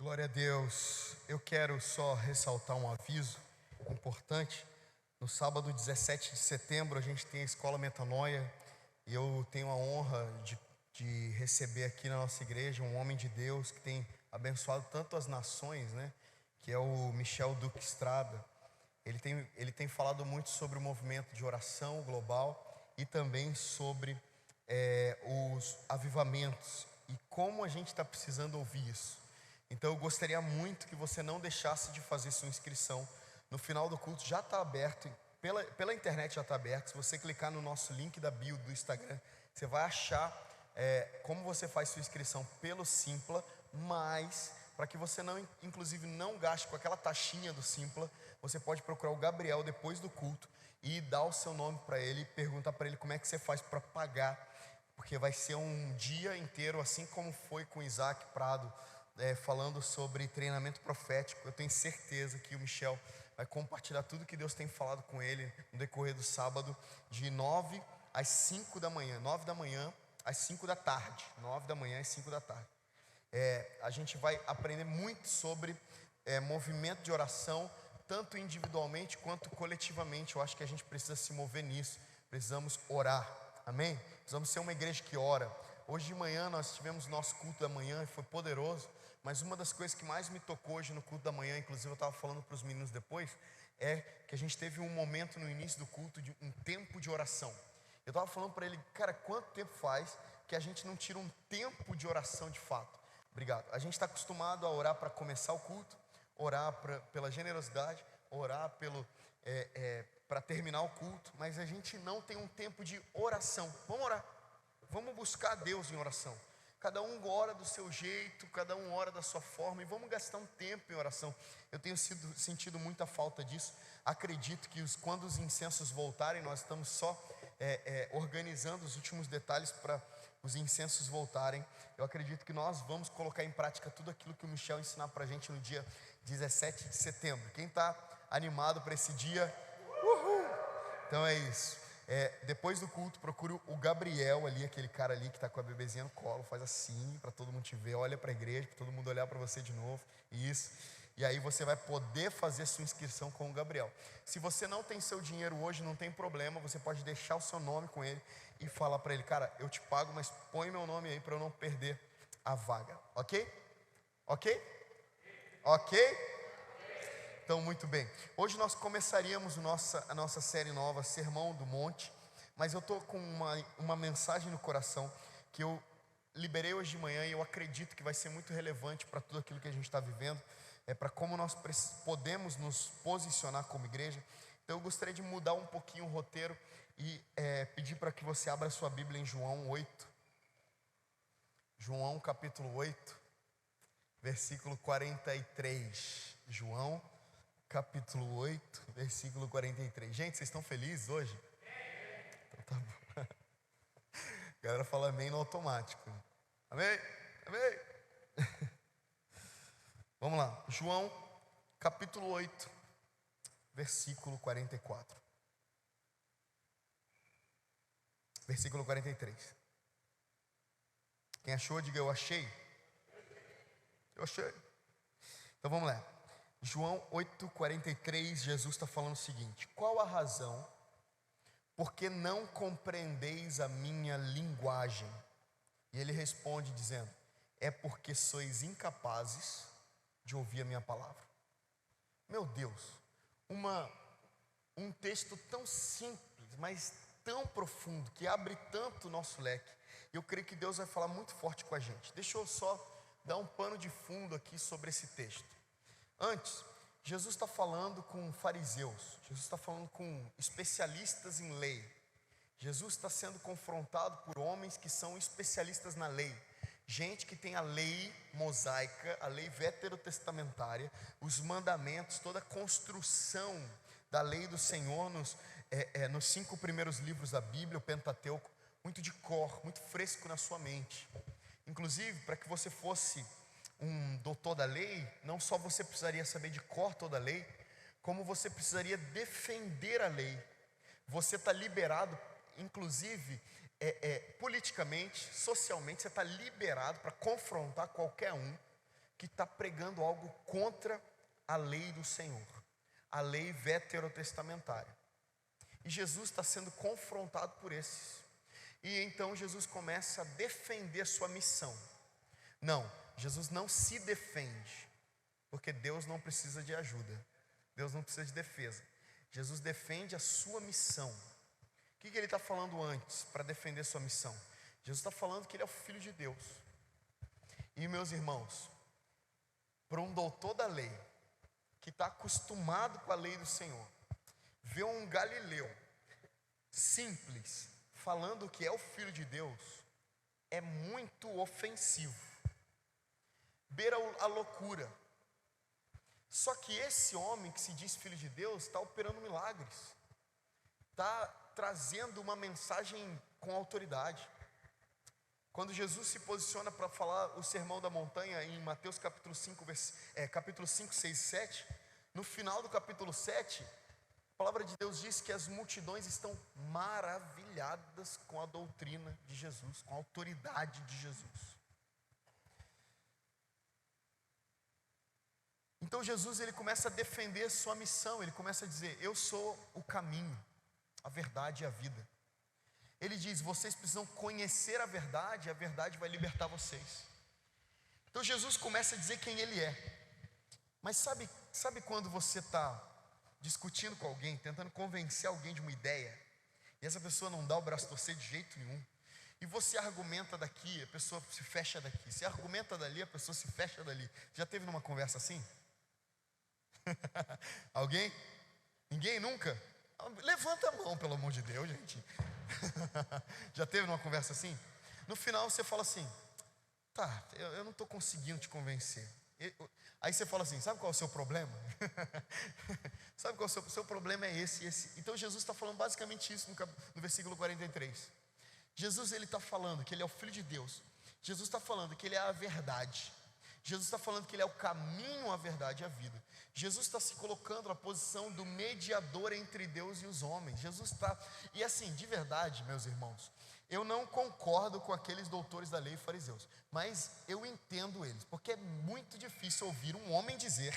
Glória a Deus. Eu quero só ressaltar um aviso importante. No sábado 17 de setembro a gente tem a Escola Metanoia e eu tenho a honra de receber aqui na nossa igreja um homem de Deus que tem abençoado tanto as nações, né? Que é o Michel Duque Estrada. Ele tem falado muito sobre o movimento de oração global e também sobre os avivamentos e como a gente está precisando ouvir isso. Então eu gostaria muito que você não deixasse de fazer sua inscrição. No final do culto já está aberto, pela internet já está aberto. Se você clicar no nosso link da bio do Instagram, você vai achar como você faz sua inscrição pelo Simpla, mas para que você inclusive não gaste com aquela taxinha do Simpla, você pode procurar o Gabriel depois do culto e dar o seu nome para ele e perguntar para ele como é que você faz para pagar, porque vai ser um dia inteiro, assim como foi com Isaac Prado, falando sobre treinamento profético. Eu tenho certeza que o Michel vai compartilhar tudo que Deus tem falado com ele no decorrer do sábado, de 9 às 5 da manhã, 9 da manhã às 5 da tarde, 9 da manhã às 5 da tarde. A gente vai aprender muito sobre movimento de oração, tanto individualmente quanto coletivamente. Eu acho que a gente precisa se mover nisso, precisamos orar, amém? Precisamos ser uma igreja que ora. Hoje de manhã nós tivemos nosso culto da manhã e foi poderoso, mas uma das coisas que mais me tocou hoje no culto da manhã, inclusive eu estava falando para os meninos depois, é que a gente teve um momento no início do culto de um tempo de oração. Eu estava falando para ele, cara, quanto tempo faz que a gente não tira um tempo de oração de fato? Obrigado. A gente está acostumado a orar para começar o culto, orar pela generosidade, orar para terminar o culto, mas a gente não tem um tempo de oração. Vamos orar, vamos buscar Deus em oração. Cada um ora do seu jeito, cada um ora da sua forma, e vamos gastar um tempo em oração. Eu tenho sentido muita falta disso. Acredito que quando os incensos voltarem, nós estamos só organizando os últimos detalhes para os incensos voltarem. Eu acredito que nós vamos colocar em prática tudo aquilo que o Michel ensinar para a gente no dia 17 de setembro. Quem está animado para esse dia? Uhul! Então é isso. Depois do culto, procure o Gabriel ali, aquele cara ali que está com a bebezinha no colo, faz assim para todo mundo te ver, olha para a igreja, para todo mundo olhar para você de novo, isso, e aí você vai poder fazer sua inscrição com o Gabriel. Se você não tem seu dinheiro hoje, não tem problema, você pode deixar o seu nome com ele e falar para ele, cara, eu te pago, mas põe meu nome aí para eu não perder a vaga, ok? Ok? Ok? Então, muito bem. Hoje nós começaríamos a nossa série nova, Sermão do Monte, mas eu estou com uma mensagem no coração que eu liberei hoje de manhã e eu acredito que vai ser muito relevante para tudo aquilo que a gente está vivendo, para como nós podemos nos posicionar como igreja. Então eu gostaria de mudar um pouquinho o roteiro e pedir para que você abra sua Bíblia em João 8, João capítulo 8, versículo 43, João capítulo 8, versículo 43. Gente, vocês estão felizes hoje? Então tá bom. A galera fala amém no automático. Amém? Amém? Vamos lá. João capítulo 8, versículo 44. Versículo 43. Quem achou, diga eu achei. Eu achei. Então vamos lá. João 8,43, Jesus está falando o seguinte: qual a razão porque não compreendeis a minha linguagem? E ele responde dizendo: é porque sois incapazes de ouvir a minha palavra. Meu Deus, um texto tão simples, mas tão profundo, que abre tanto o nosso leque. Eu creio que Deus vai falar muito forte com a gente. Deixa eu só dar um pano de fundo aqui sobre esse texto. Antes, Jesus está falando com fariseus, Jesus está falando com especialistas em lei. Jesus está sendo confrontado por homens que são especialistas na lei, gente que tem a lei mosaica, a lei veterotestamentária, os mandamentos, toda a construção da lei do Senhor nos 5 primeiros livros da Bíblia, o Pentateuco, muito de cor, muito fresco na sua mente. Inclusive, para que você fosse um doutor da lei, não só você precisaria saber de cor toda a lei, como você precisaria defender a lei. Você está liberado, inclusive politicamente, socialmente, você está liberado para confrontar qualquer um que está pregando algo contra a lei do Senhor, a lei veterotestamentária. E Jesus está sendo confrontado por esses. E então Jesus começa a defender sua missão. Não, Jesus não se defende, porque Deus não precisa de ajuda, Deus não precisa de defesa. Jesus defende a sua missão. O que ele está falando antes para defender sua missão? Jesus está falando que ele é o Filho de Deus. E meus irmãos, para um doutor da lei, que está acostumado com a lei do Senhor, ver um galileu simples falando que é o Filho de Deus, é muito ofensivo, beira a loucura. Só que esse homem que se diz Filho de Deus está operando milagres, está trazendo uma mensagem com autoridade. Quando Jesus se posiciona para falar o sermão da montanha em Mateus capítulo 5, capítulo 5, 6 e 7, no final do capítulo 7, a palavra de Deus diz que as multidões estão maravilhadas com a doutrina de Jesus, com a autoridade de Jesus. Então Jesus, ele começa a defender sua missão, ele começa a dizer: eu sou o caminho, a verdade e a vida. Ele diz: vocês precisam conhecer a verdade vai libertar vocês. Então Jesus começa a dizer quem ele é. Mas sabe quando você está discutindo com alguém, tentando convencer alguém de uma ideia, e essa pessoa não dá o braço a torcer de jeito nenhum, e você argumenta daqui, a pessoa se fecha daqui, você argumenta dali, a pessoa se fecha dali. Já teve numa conversa assim? Alguém? Ninguém nunca? Levanta a mão, pelo amor de Deus, gente. Já teve numa conversa assim? No final você fala assim: tá, eu não estou conseguindo te convencer. Aí você fala assim: sabe qual é o seu problema? Sabe qual é o seu problema? É esse. Então Jesus está falando basicamente isso no versículo 43. Jesus, ele está falando que ele é o Filho de Deus. Jesus está falando que ele é a verdade. Jesus está falando que ele é o caminho, a verdade e a vida. Jesus está se colocando na posição do mediador entre Deus e os homens. Jesus está, e assim, de verdade, meus irmãos, eu não concordo com aqueles doutores da lei e fariseus, mas eu entendo eles, porque é muito difícil ouvir um homem dizer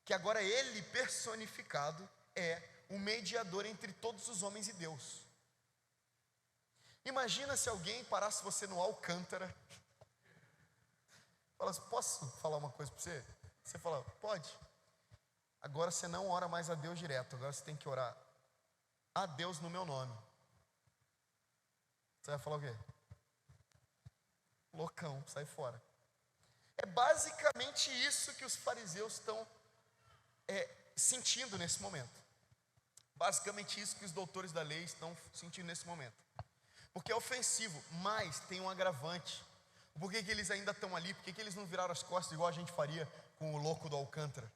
que agora ele personificado é o mediador entre todos os homens e Deus. Imagina se alguém parasse você no Alcântara, falasse: posso falar uma coisa para você? Você fala: pode. Agora você não ora mais a Deus direto, agora você tem que orar a Deus no meu nome. Você vai falar o quê? Loucão, sai fora. É basicamente isso que os fariseus estão sentindo nesse momento. Basicamente isso que os doutores da lei estão sentindo nesse momento. Porque é ofensivo, mas tem um agravante. Por que eles ainda estão ali? Por que eles não viraram as costas igual a gente faria com o louco do Alcântara?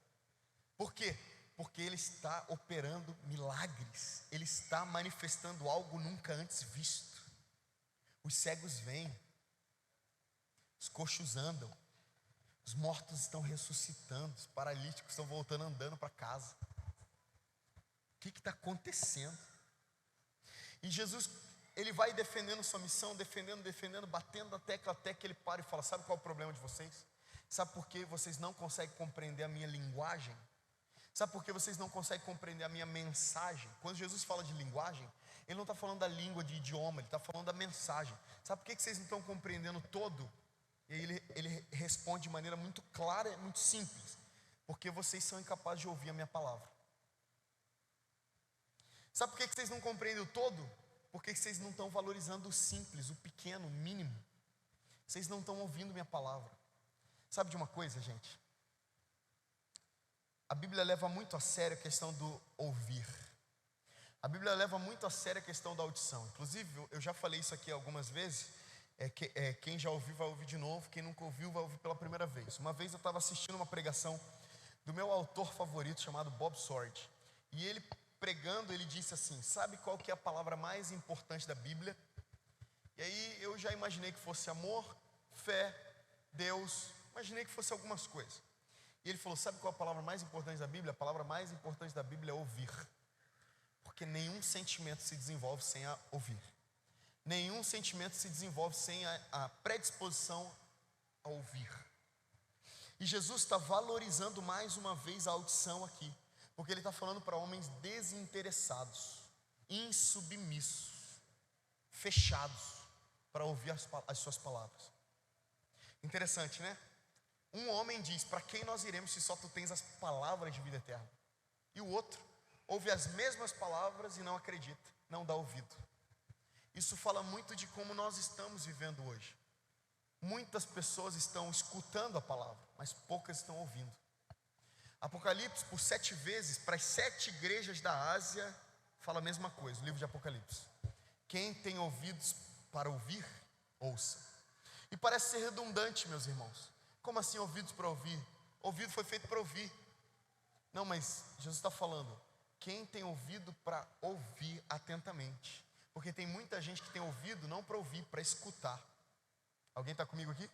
Por quê? Porque ele está operando milagres. Ele está manifestando algo nunca antes visto. Os cegos vêm, os coxos andam, os mortos estão ressuscitando, os paralíticos estão voltando andando para casa. O que está acontecendo? E Jesus, ele vai defendendo sua missão, defendendo, batendo na tecla até que ele para e fala: sabe qual é o problema de vocês? Sabe por que vocês não conseguem compreender a minha linguagem? Sabe por que vocês não conseguem compreender a minha mensagem? Quando Jesus fala de linguagem, ele não está falando da língua, de idioma, ele está falando da mensagem. Sabe por que vocês não estão compreendendo todo? E aí ele responde de maneira muito clara, muito simples: porque vocês são incapazes de ouvir a minha palavra. Sabe por que vocês não compreendem o todo? Porque vocês não estão valorizando o simples, o pequeno, o mínimo. Vocês não estão ouvindo minha palavra. Sabe de uma coisa, gente? A Bíblia leva muito a sério a questão do ouvir. A Bíblia leva muito a sério a questão da audição. Inclusive, eu já falei isso aqui algumas vezes. Quem já ouviu vai ouvir de novo. Quem nunca ouviu vai ouvir pela primeira vez. Uma vez eu estava assistindo uma pregação do meu autor favorito, chamado Bob Sword. E ele pregando, ele disse assim: sabe qual que é a palavra mais importante da Bíblia? E aí eu já imaginei que fosse amor, fé, Deus. Imaginei que fosse algumas coisas. E ele falou: sabe qual é a palavra mais importante da Bíblia? A palavra mais importante da Bíblia é ouvir. Porque nenhum sentimento se desenvolve sem a ouvir. Nenhum sentimento se desenvolve sem a predisposição a ouvir. E Jesus está valorizando mais uma vez a audição aqui, porque Ele está falando para homens desinteressados, insubmissos, fechados para ouvir as suas palavras. Interessante, né? Um homem diz: para quem nós iremos se só tu tens as palavras de vida eterna? E o outro ouve as mesmas palavras e não acredita, não dá ouvido. Isso fala muito de como nós estamos vivendo hoje. Muitas pessoas estão escutando a palavra, mas poucas estão ouvindo. Apocalipse, por 7 vezes, para as 7 igrejas da Ásia, fala a mesma coisa, o livro de Apocalipse. Quem tem ouvidos para ouvir, ouça. E parece ser redundante, meus irmãos. Como assim ouvidos para ouvir? Ouvido foi feito para ouvir. Não, mas Jesus está falando, quem tem ouvido para ouvir atentamente. Porque tem muita gente que tem ouvido não para ouvir, para escutar. Alguém está comigo aqui?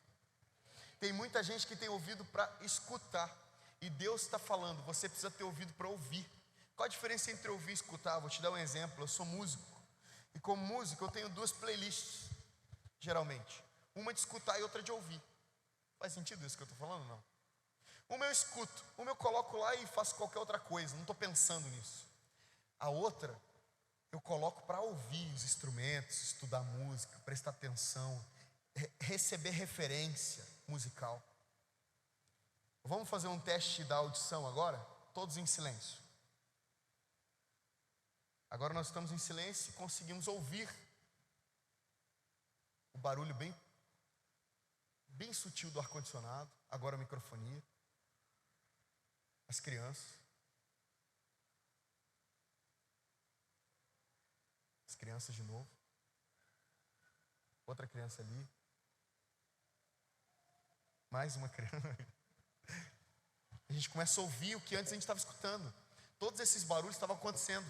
Tem muita gente que tem ouvido para escutar. E Deus está falando, você precisa ter ouvido para ouvir. Qual a diferença entre ouvir e escutar? Vou te dar um exemplo, eu sou músico. E como músico eu tenho 2 playlists, geralmente. Uma de escutar e outra de ouvir. Faz sentido isso que eu estou falando? Não. Uma eu escuto, uma eu coloco lá e faço qualquer outra coisa, não estou pensando nisso. A outra, eu coloco para ouvir os instrumentos, estudar música, prestar atenção, receber referência musical. Vamos fazer um teste da audição agora? Todos em silêncio. Agora nós estamos em silêncio e conseguimos ouvir o barulho bem sutil do ar-condicionado. Agora a microfonia. As crianças. As crianças de novo. Outra criança ali. Mais uma criança. A gente começa a ouvir o que antes a gente estava escutando. Todos esses barulhos estavam acontecendo.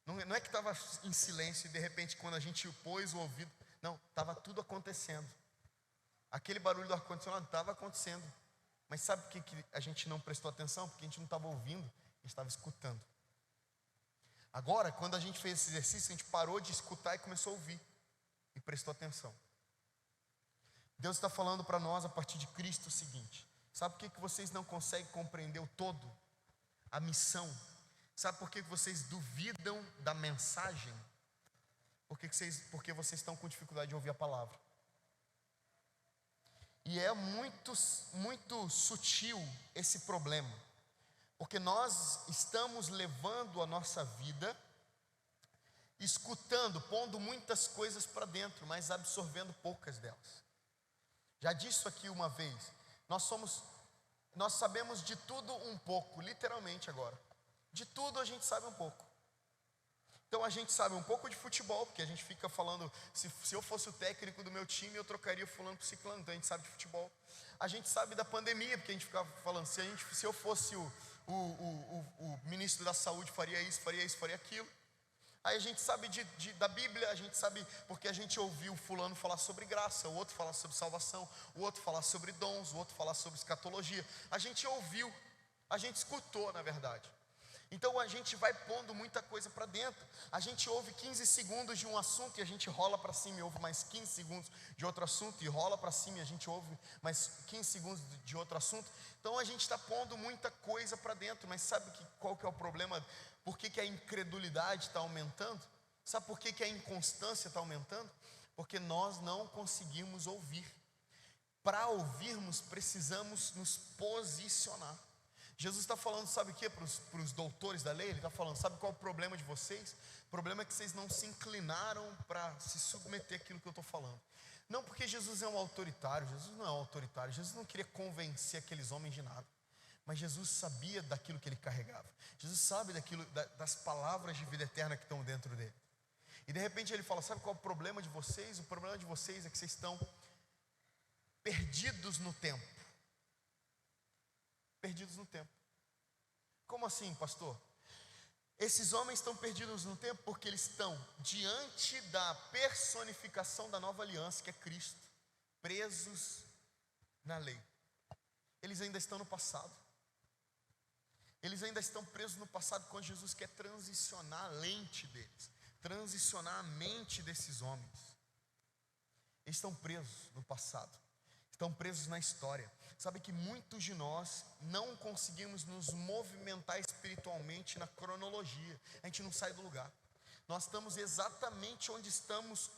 Não é que estava em silêncio e de repente quando a gente pôs o ouvido. Não, estava tudo acontecendo. Aquele barulho do ar-condicionado estava acontecendo. Mas sabe por que a gente não prestou atenção? Porque a gente não estava ouvindo, a gente estava escutando. Agora, quando a gente fez esse exercício, a gente parou de escutar e começou a ouvir. E prestou atenção. Deus está falando para nós a partir de Cristo o seguinte: sabe por que vocês não conseguem compreender o todo? A missão. Sabe por que vocês duvidam da mensagem? Porque vocês estão com dificuldade de ouvir a palavra. E é muito sutil esse problema. Porque nós estamos levando a nossa vida, escutando, pondo muitas coisas para dentro, mas absorvendo poucas delas. Já disse isso aqui uma vez. Nós sabemos de tudo um pouco, literalmente agora. De tudo a gente sabe um pouco. Então a gente sabe um pouco de futebol, porque a gente fica falando, se eu fosse o técnico do meu time, eu trocaria o fulano por ciclano, então a gente sabe de futebol. A gente sabe da pandemia, porque a gente ficava falando, se eu fosse o ministro da saúde, faria isso, faria aquilo. Aí a gente sabe da Bíblia, a gente sabe porque a gente ouviu o fulano falar sobre graça, o outro falar sobre salvação, o outro falar sobre dons, o outro falar sobre escatologia. A gente ouviu, a gente escutou, na verdade. Então a gente vai pondo muita coisa para dentro. A gente ouve 15 segundos de um assunto e a gente rola para cima e ouve mais 15 segundos de outro assunto e rola para cima e a gente ouve mais 15 segundos de outro assunto. Então a gente está pondo muita coisa para dentro, mas sabe qual que é o problema? Por que a incredulidade está aumentando? Sabe por que a inconstância está aumentando? Porque nós não conseguimos ouvir. Para ouvirmos, precisamos nos posicionar. Jesus está falando, sabe o que? Para os doutores da lei, Ele está falando, sabe qual é o problema de vocês? O problema é que vocês não se inclinaram para se submeter àquilo que eu estou falando. Não porque Jesus é um autoritário, Jesus não é um autoritário, Jesus não queria convencer aqueles homens de nada. Mas Jesus sabia daquilo que ele carregava. Jesus sabe das palavras de vida eterna que estão dentro dele. E de repente ele fala, sabe qual é o problema de vocês? O problema de vocês é que vocês estão perdidos no tempo. Perdidos no tempo. Como assim, pastor? Esses homens estão perdidos no tempo porque eles estão diante da personificação da nova aliança, que é Cristo, presos na lei. Eles ainda estão no passado. Eles ainda estão presos no passado quando Jesus quer transicionar a lente deles, transicionar a mente desses homens. Eles estão presos no passado. estão presos na história. Sabe que muitos de nós não conseguimos nos movimentar espiritualmente na cronologia. A gente não sai do lugar. Nós estamos exatamente onde estávamos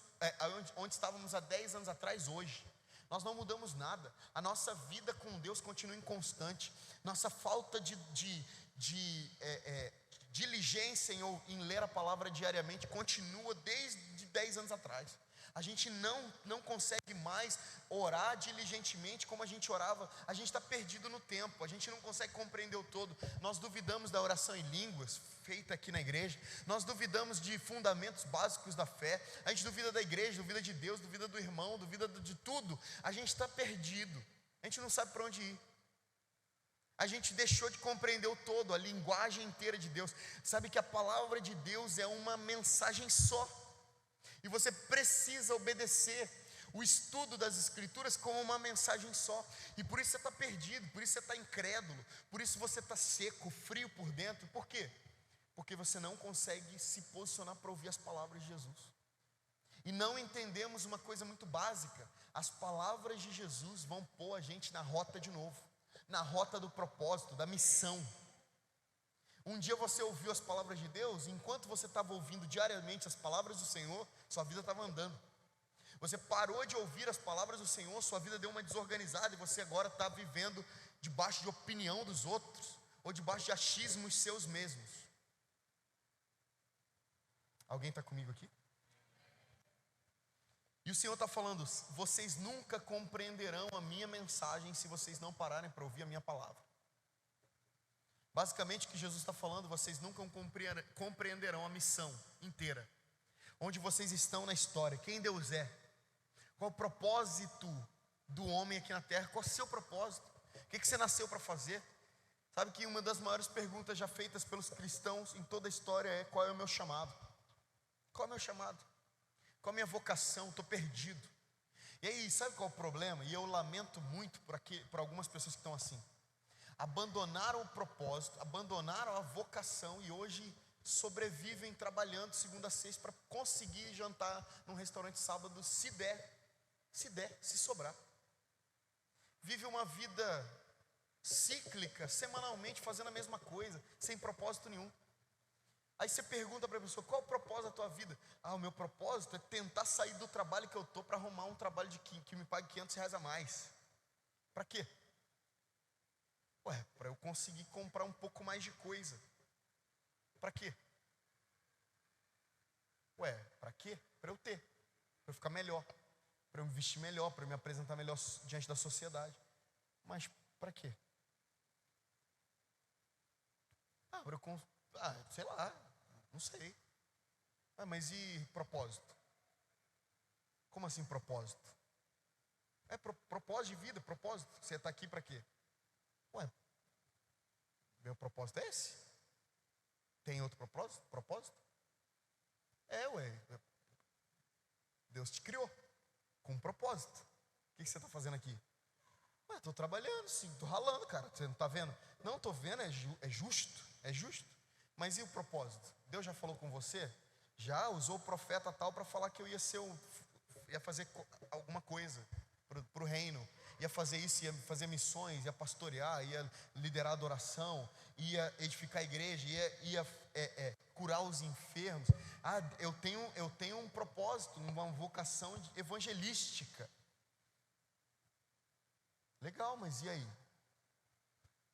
há 10 anos atrás hoje. Nós não mudamos nada. A nossa vida com Deus continua inconstante. Nossa falta de diligência em ler a palavra diariamente continua desde 10 anos atrás. A gente não consegue mais orar diligentemente como a gente orava. A gente está perdido no tempo. A gente não consegue compreender o todo. Nós duvidamos da oração em línguas feita aqui na igreja. Nós duvidamos de fundamentos básicos da fé. A gente duvida da igreja, duvida de Deus, duvida do irmão, duvida de tudo. A gente está perdido. A gente não sabe para onde ir. A gente deixou de compreender o todo, a linguagem inteira de Deus. Sabe que a palavra de Deus é uma mensagem só. E você precisa obedecer o estudo das Escrituras como uma mensagem só. E por isso você está perdido, por isso você está incrédulo, por isso você está seco, frio por dentro. Por quê? Porque você não consegue se posicionar para ouvir as palavras de Jesus. E não entendemos uma coisa muito básica: as palavras de Jesus vão pôr a gente na rota de novo, na rota do propósito, da missão. Um dia você ouviu as palavras de Deus, e enquanto você estava ouvindo diariamente as palavras do Senhor, sua vida estava andando. Você parou de ouvir as palavras do Senhor, sua vida deu uma desorganizada, e você agora está vivendo debaixo de opinião dos outros, ou debaixo de achismos seus mesmos. Alguém está comigo aqui? E o Senhor está falando: vocês nunca compreenderão a minha mensagem se vocês não pararem para ouvir a minha palavra. Basicamente o que Jesus está falando: vocês nunca compreenderão a missão inteira, onde vocês estão na história, quem Deus é, qual o propósito do homem aqui na terra, qual é o seu propósito, o que você nasceu para fazer. Sabe que uma das maiores perguntas já feitas pelos cristãos em toda a história é: qual é o meu chamado? Qual é o meu chamado? Qual é a minha vocação? Estou perdido. E aí, sabe qual é o problema? E eu lamento muito por algumas pessoas que estão assim. Abandonaram o propósito, abandonaram a vocação e hoje sobrevivem trabalhando segunda a sexta para conseguir jantar num restaurante sábado, se se sobrar. Vive uma vida cíclica, semanalmente fazendo a mesma coisa, sem propósito nenhum. Aí você pergunta para a pessoa: qual é o propósito da tua vida? O meu propósito é tentar sair do trabalho que eu estou para arrumar um trabalho que me pague R$500 a mais. Para quê? Para eu conseguir comprar um pouco mais de coisa. Para quê? Para quê? Para eu ter, para eu ficar melhor, para eu me vestir melhor, para eu me apresentar melhor diante da sociedade. Mas para quê? Sei lá, não sei. Mas e propósito? Como assim propósito? Propósito de vida, propósito. Você está aqui para quê? Meu propósito é esse? Tem outro propósito? Deus te criou com um propósito. O que você está fazendo aqui? Estou trabalhando, sim, estou ralando, cara. Você não está vendo? Não, estou vendo, é justo. Mas e o propósito? Deus já falou com você? Já usou o profeta tal para falar que eu ia fazer alguma coisa para o reino. Ia fazer isso, ia fazer missões, ia pastorear, ia liderar adoração, ia edificar a igreja, ia curar os enfermos. Eu tenho um propósito, uma vocação evangelística. Legal, mas e aí?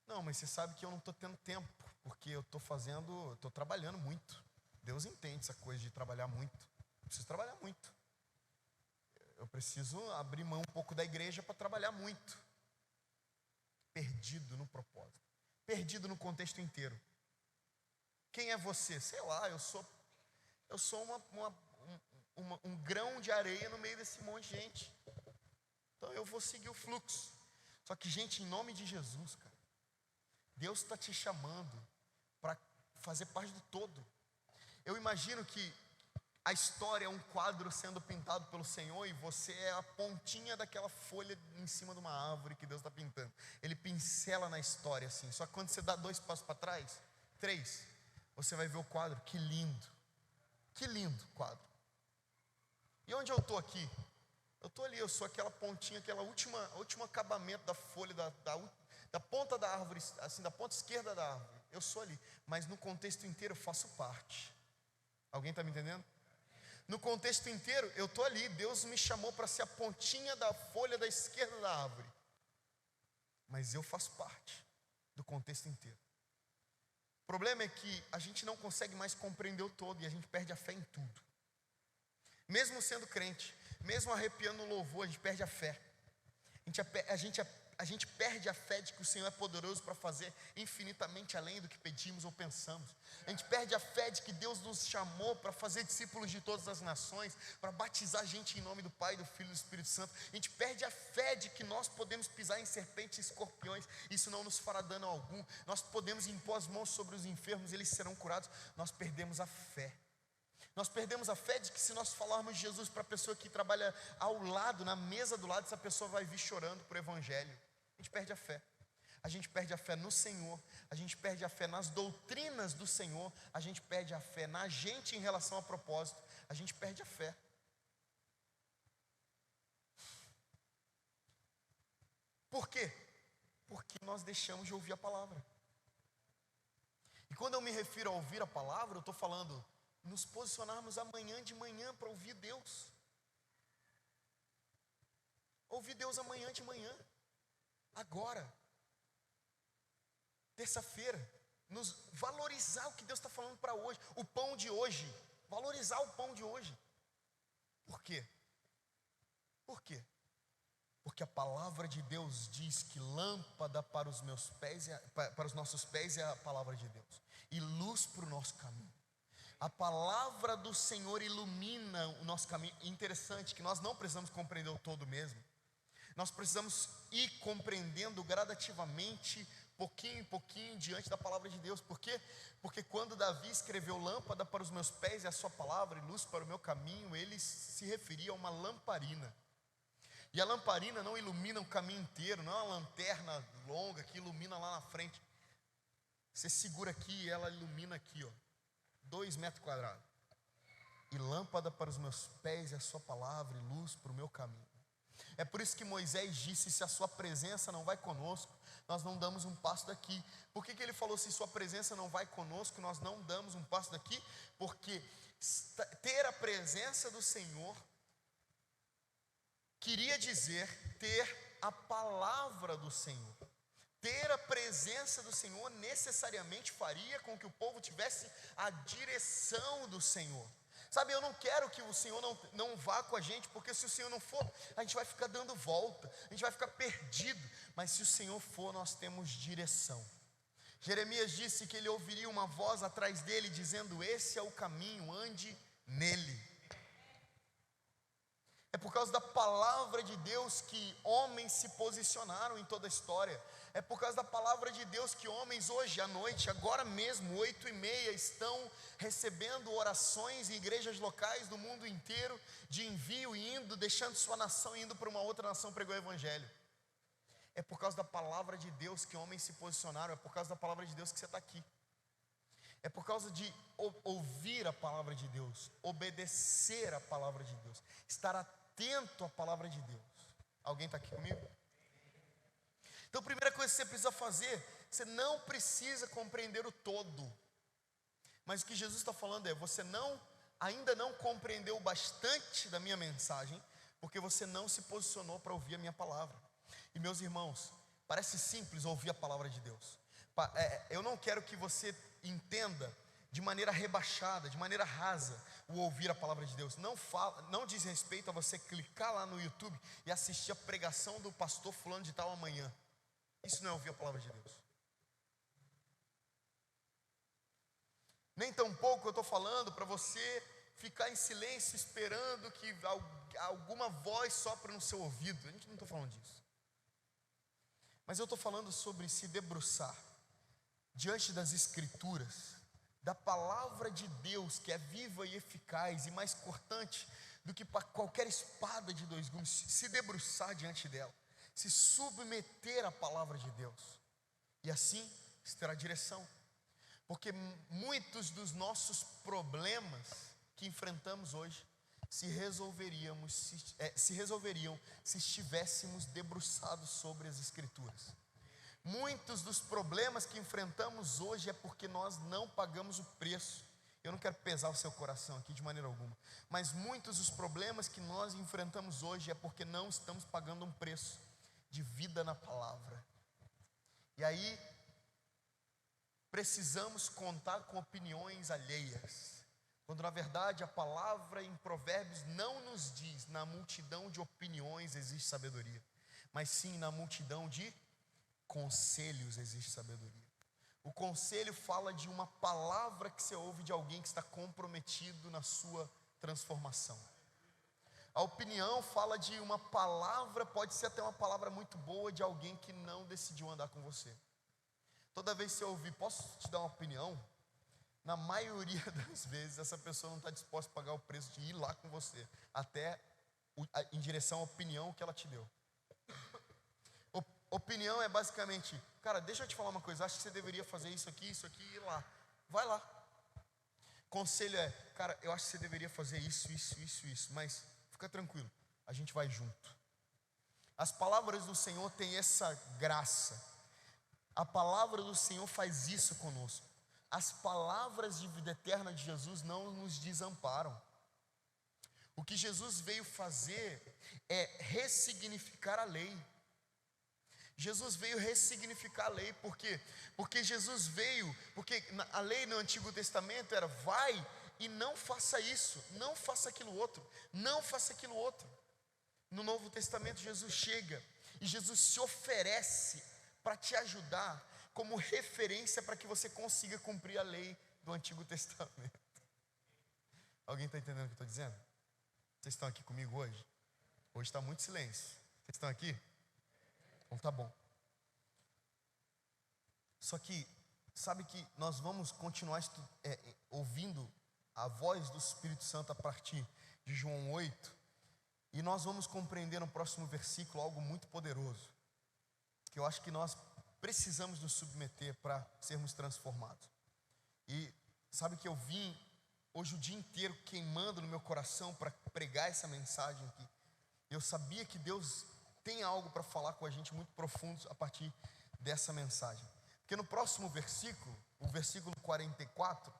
Não, mas você sabe que eu não estou tendo tempo, porque eu estou trabalhando muito. Deus entende essa coisa de trabalhar muito. Eu preciso trabalhar muito. Eu preciso abrir mão um pouco da igreja para trabalhar muito. Perdido no propósito. Perdido no contexto inteiro. Quem é você? Sei lá, eu sou um grão de areia no meio desse monte de gente. Então eu vou seguir o fluxo. Só que, gente, em nome de Jesus, cara, Deus está te chamando para fazer parte do todo. Eu imagino que a história é um quadro sendo pintado pelo Senhor e você é a pontinha daquela folha em cima de uma árvore que Deus está pintando. Ele pincela na história assim. Só que quando você dá 2 passos para trás, 3, você vai ver o quadro. Que lindo quadro. E onde eu estou aqui? Eu estou ali, eu sou aquela pontinha, aquela último acabamento da folha, da ponta da árvore, assim, da ponta esquerda da árvore. Eu sou ali, mas no contexto inteiro eu faço parte. Alguém está me entendendo? No contexto inteiro eu estou ali, Deus me chamou para ser a pontinha da folha da esquerda da árvore. Mas eu faço parte do contexto inteiro. O problema é que a gente não consegue mais compreender o todo e a gente perde a fé em tudo. Mesmo sendo crente, mesmo arrepiando o louvor, a gente perde a fé. A gente perde a fé de que o Senhor é poderoso para fazer infinitamente além do que pedimos ou pensamos. A gente perde a fé de que Deus nos chamou para fazer discípulos de todas as nações, para batizar a gente em nome do Pai, do Filho e do Espírito Santo. A gente perde a fé de que nós podemos pisar em serpentes e escorpiões, isso não nos fará dano algum. Nós podemos impor as mãos sobre os enfermos, eles serão curados. Nós perdemos a fé. Nós perdemos a fé de que se nós falarmos de Jesus para a pessoa que trabalha ao lado, na mesa do lado, essa pessoa vai vir chorando por evangelho. A gente perde a fé. A gente perde a fé no Senhor, a gente perde a fé nas doutrinas do Senhor, a gente perde a fé na gente em relação a propósito, a gente perde a fé. Por quê? Porque nós deixamos de ouvir a palavra. E quando eu me refiro a ouvir a palavra, eu estou falando nos posicionarmos amanhã de manhã para ouvir Deus. Ouvir Deus amanhã de manhã, agora, terça-feira, nos valorizar o que Deus está falando para hoje, o pão de hoje, valorizar o pão de hoje. Por quê? Por quê? Porque a palavra de Deus diz que lâmpada para os meus pés, para os nossos pés é a palavra de Deus, e luz para o nosso caminho. A palavra do Senhor ilumina o nosso caminho. Interessante que nós não precisamos compreender o todo mesmo. Nós precisamos ir compreendendo gradativamente, pouquinho em pouquinho, diante da palavra de Deus. Por quê? Porque quando Davi escreveu lâmpada para os meus pés é a sua palavra e luz para o meu caminho, ele se referia a uma lamparina. E a lamparina não ilumina o caminho inteiro, não é uma lanterna longa que ilumina lá na frente. Você segura aqui e ela ilumina aqui, ó, 2 metros quadrados. E lâmpada para os meus pés é a sua palavra e luz para o meu caminho. É por isso que Moisés disse: se a sua presença não vai conosco, nós não damos um passo daqui. Por que ele falou: se sua presença não vai conosco, nós não damos um passo daqui? Porque ter a presença do Senhor queria dizer ter a palavra do Senhor. Ter a presença do Senhor necessariamente faria com que o povo tivesse a direção do Senhor. Sabe, eu não quero que o Senhor não vá com a gente, porque se o Senhor não for, a gente vai ficar dando volta, a gente vai ficar perdido. Mas se o Senhor for, nós temos direção. Jeremias disse que ele ouviria uma voz atrás dele, dizendo: esse é o caminho, ande nele. É por causa da palavra de Deus que homens se posicionaram em toda a história. É por causa da palavra de Deus que homens hoje à noite, agora mesmo, 8h30, estão recebendo orações em igrejas locais do mundo inteiro, de envio, indo, deixando sua nação, indo para uma outra nação pregar o evangelho. É por causa da palavra de Deus que homens se posicionaram, é por causa da palavra de Deus que você está aqui. É por causa de ouvir a palavra de Deus, obedecer a palavra de Deus, estar atento à palavra de Deus. Alguém está aqui comigo? Então a primeira coisa que você precisa fazer, você não precisa compreender o todo. Mas o que Jesus está falando é: você ainda não compreendeu bastante da minha mensagem, porque você não se posicionou para ouvir a minha palavra. E meus irmãos, parece simples ouvir a palavra de Deus. Eu não quero que você entenda de maneira rebaixada, de maneira rasa, o ouvir a palavra de Deus. Não diz respeito a você clicar lá no YouTube e assistir a pregação do pastor fulano de tal amanhã. Isso não é ouvir a palavra de Deus. Nem tampouco eu estou falando para você ficar em silêncio esperando que alguma voz sopre no seu ouvido. A gente não está falando disso. Mas eu estou falando sobre se debruçar diante das Escrituras, da palavra de Deus, que é viva e eficaz e mais cortante do que qualquer espada de 2 gumes, se debruçar diante dela, se submeter à palavra de Deus, e assim você terá direção. Porque muitos dos nossos problemas que enfrentamos hoje se resolveriam se estivéssemos debruçados sobre as Escrituras. Muitos dos problemas que enfrentamos hoje é porque nós não pagamos o preço. Eu não quero pesar o seu coração aqui de maneira alguma, mas muitos dos problemas que nós enfrentamos hoje é porque não estamos pagando um preço de vida na palavra. E aí precisamos contar com opiniões alheias, quando na verdade a palavra em Provérbios não nos diz: na multidão de opiniões existe sabedoria, mas sim na multidão de conselhos existe sabedoria. O conselho fala de uma palavra que você ouve de alguém que está comprometido na sua transformação. A opinião fala de uma palavra, pode ser até uma palavra muito boa, de alguém que não decidiu andar com você. Toda vez que você ouvir: posso te dar uma opinião? Na maioria das vezes essa pessoa não está disposta a pagar o preço de ir lá com você, até em direção à opinião que ela te deu. Opinião é basicamente: cara, deixa eu te falar uma coisa, acho que você deveria fazer isso aqui e ir lá. Vai lá. Conselho é: cara, eu acho que você deveria fazer isso, mas fica tranquilo, a gente vai junto. As palavras do Senhor têm essa graça. A palavra do Senhor faz isso conosco. As palavras de vida eterna de Jesus não nos desamparam. O que Jesus veio fazer é ressignificar a lei. Jesus veio ressignificar a lei, por quê? Porque Jesus veio, porque a lei no Antigo Testamento era: vai e não faça isso, não faça aquilo outro, não faça aquilo outro. No Novo Testamento Jesus chega e Jesus se oferece para te ajudar, como referência para que você consiga cumprir a lei do Antigo Testamento. Alguém está entendendo o que eu estou dizendo? Vocês estão aqui comigo hoje? Hoje está muito silêncio. Vocês estão aqui? Então tá bom. Só que, sabe que nós vamos continuar ouvindo a voz do Espírito Santo a partir de João 8, e nós vamos compreender no próximo versículo algo muito poderoso, que eu acho que nós precisamos nos submeter para sermos transformados. E sabe que eu vim hoje o dia inteiro queimando no meu coração para pregar essa mensagem aqui. Eu sabia que Deus tem algo para falar com a gente muito profundo a partir dessa mensagem. Porque no próximo versículo, o versículo 44,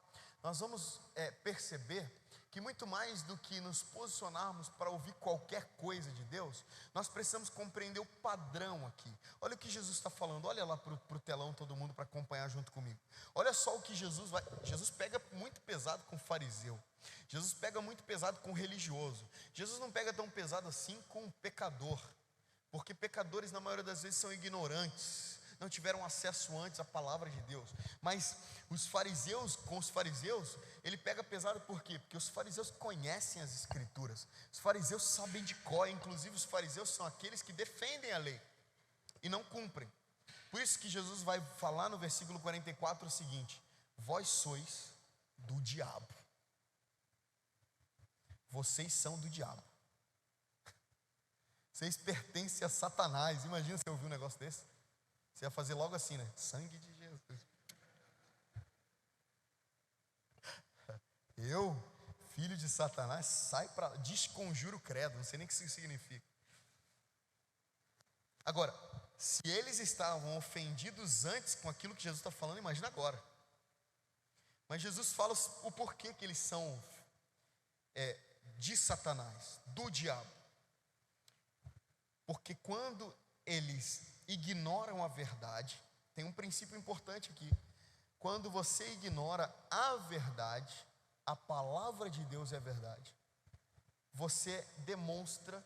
nós vamos perceber que muito mais do que nos posicionarmos para ouvir qualquer coisa de Deus, nós precisamos compreender o padrão aqui. Olha o que Jesus está falando, olha lá para o telão todo mundo para acompanhar junto comigo. Olha só o que Jesus pega muito pesado com o fariseu. Jesus pega muito pesado com o religioso. Jesus não pega tão pesado assim com o pecador, porque pecadores na maioria das vezes são ignorantes, não tiveram acesso antes à palavra de Deus. Mas com os fariseus, ele pega pesado por quê? Porque os fariseus conhecem as Escrituras, os fariseus sabem de cor, inclusive os fariseus são aqueles que defendem a lei e não cumprem. Por isso que Jesus vai falar no versículo 44 o seguinte: vós sois do diabo. Vocês são do diabo. Vocês pertencem a Satanás. Imagina você ouvir um negócio desse. Você ia fazer logo assim, né? Sangue de Jesus. Eu, filho de Satanás, sai para lá, desconjuro o credo. Não sei nem o que isso significa. Agora, se eles estavam ofendidos antes com aquilo que Jesus está falando, imagina agora. Mas Jesus fala o porquê que eles são de Satanás, do diabo. Porque quando eles ignoram a verdade, tem um princípio importante aqui: quando você ignora a verdade, a palavra de Deus é a verdade, você demonstra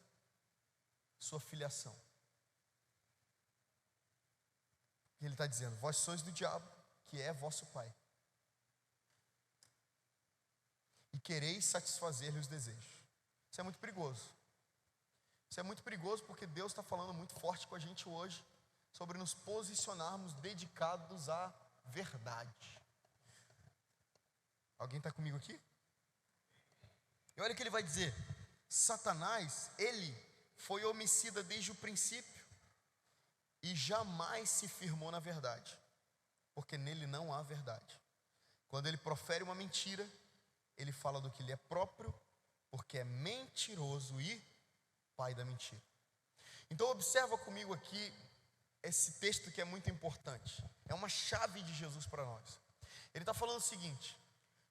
sua filiação. E ele está dizendo: vós sois do diabo, que é vosso pai, e quereis satisfazer-lhe os desejos. Isso é muito perigoso. Isso é muito perigoso porque Deus está falando muito forte com a gente hoje sobre nos posicionarmos dedicados à verdade. Alguém está comigo aqui? E olha o que ele vai dizer: Satanás, ele foi homicida desde o princípio e jamais se firmou na verdade, porque nele não há verdade. Quando ele profere uma mentira, ele fala do que lhe é próprio porque é mentiroso e pai da mentira. Então observa comigo aqui esse texto que é muito importante. É uma chave de Jesus para nós. Ele está falando o seguinte: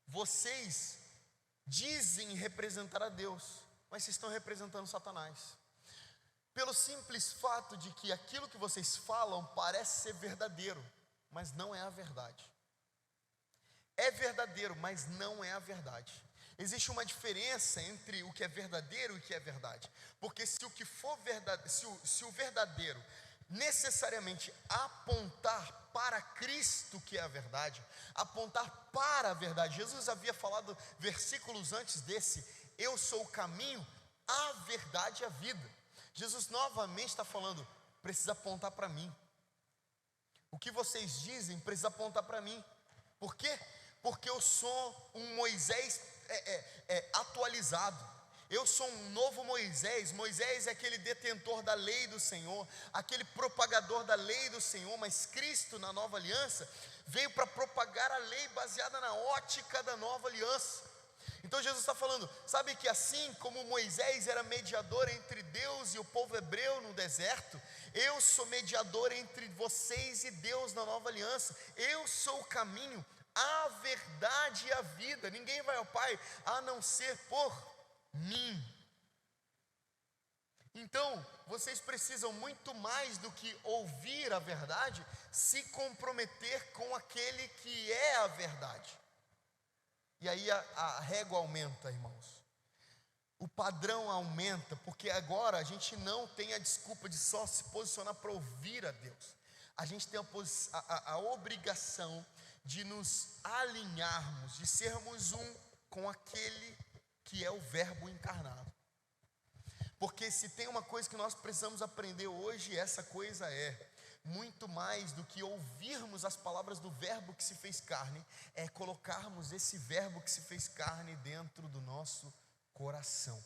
vocês dizem representar a Deus, mas vocês estão representando Satanás. Pelo simples fato de que aquilo que vocês falam parece ser verdadeiro, mas não é a verdade. É verdadeiro, mas não é a verdade. Existe uma diferença entre o que é verdadeiro e o que é verdade. Porque se o que for verdade, se o verdadeiro necessariamente apontar para Cristo, que é a verdade, apontar para a verdade. Jesus havia falado versículos antes desse: eu sou o caminho, a verdade e a vida. Jesus novamente está falando: precisa apontar para mim. O que vocês dizem precisa apontar para mim. Por quê? Porque eu sou um Moisés atualizado. Eu sou um novo Moisés. Moisés é aquele detentor da lei do Senhor, aquele propagador da lei do Senhor, mas Cristo, na nova aliança, veio para propagar a lei baseada na ótica da nova aliança. Então Jesus está falando, sabe que assim como Moisés era mediador entre Deus e o povo hebreu no deserto, eu sou mediador entre vocês e Deus na nova aliança. Eu sou o caminho, a verdade e a vida. Ninguém vai ao Pai a não ser por mim. Então, vocês precisam muito mais do que ouvir a verdade, se comprometer com aquele que é a verdade. E aí a régua aumenta, irmãos. O padrão aumenta, porque agora a gente não tem a desculpa de só se posicionar para ouvir a Deus. A gente tem a obrigação de nos alinharmos, de sermos um com aquele que é o Verbo encarnado. Porque se tem uma coisa que nós precisamos aprender hoje, essa coisa é: muito mais do que ouvirmos as palavras do Verbo que se fez carne, é colocarmos esse Verbo que se fez carne dentro do nosso coração.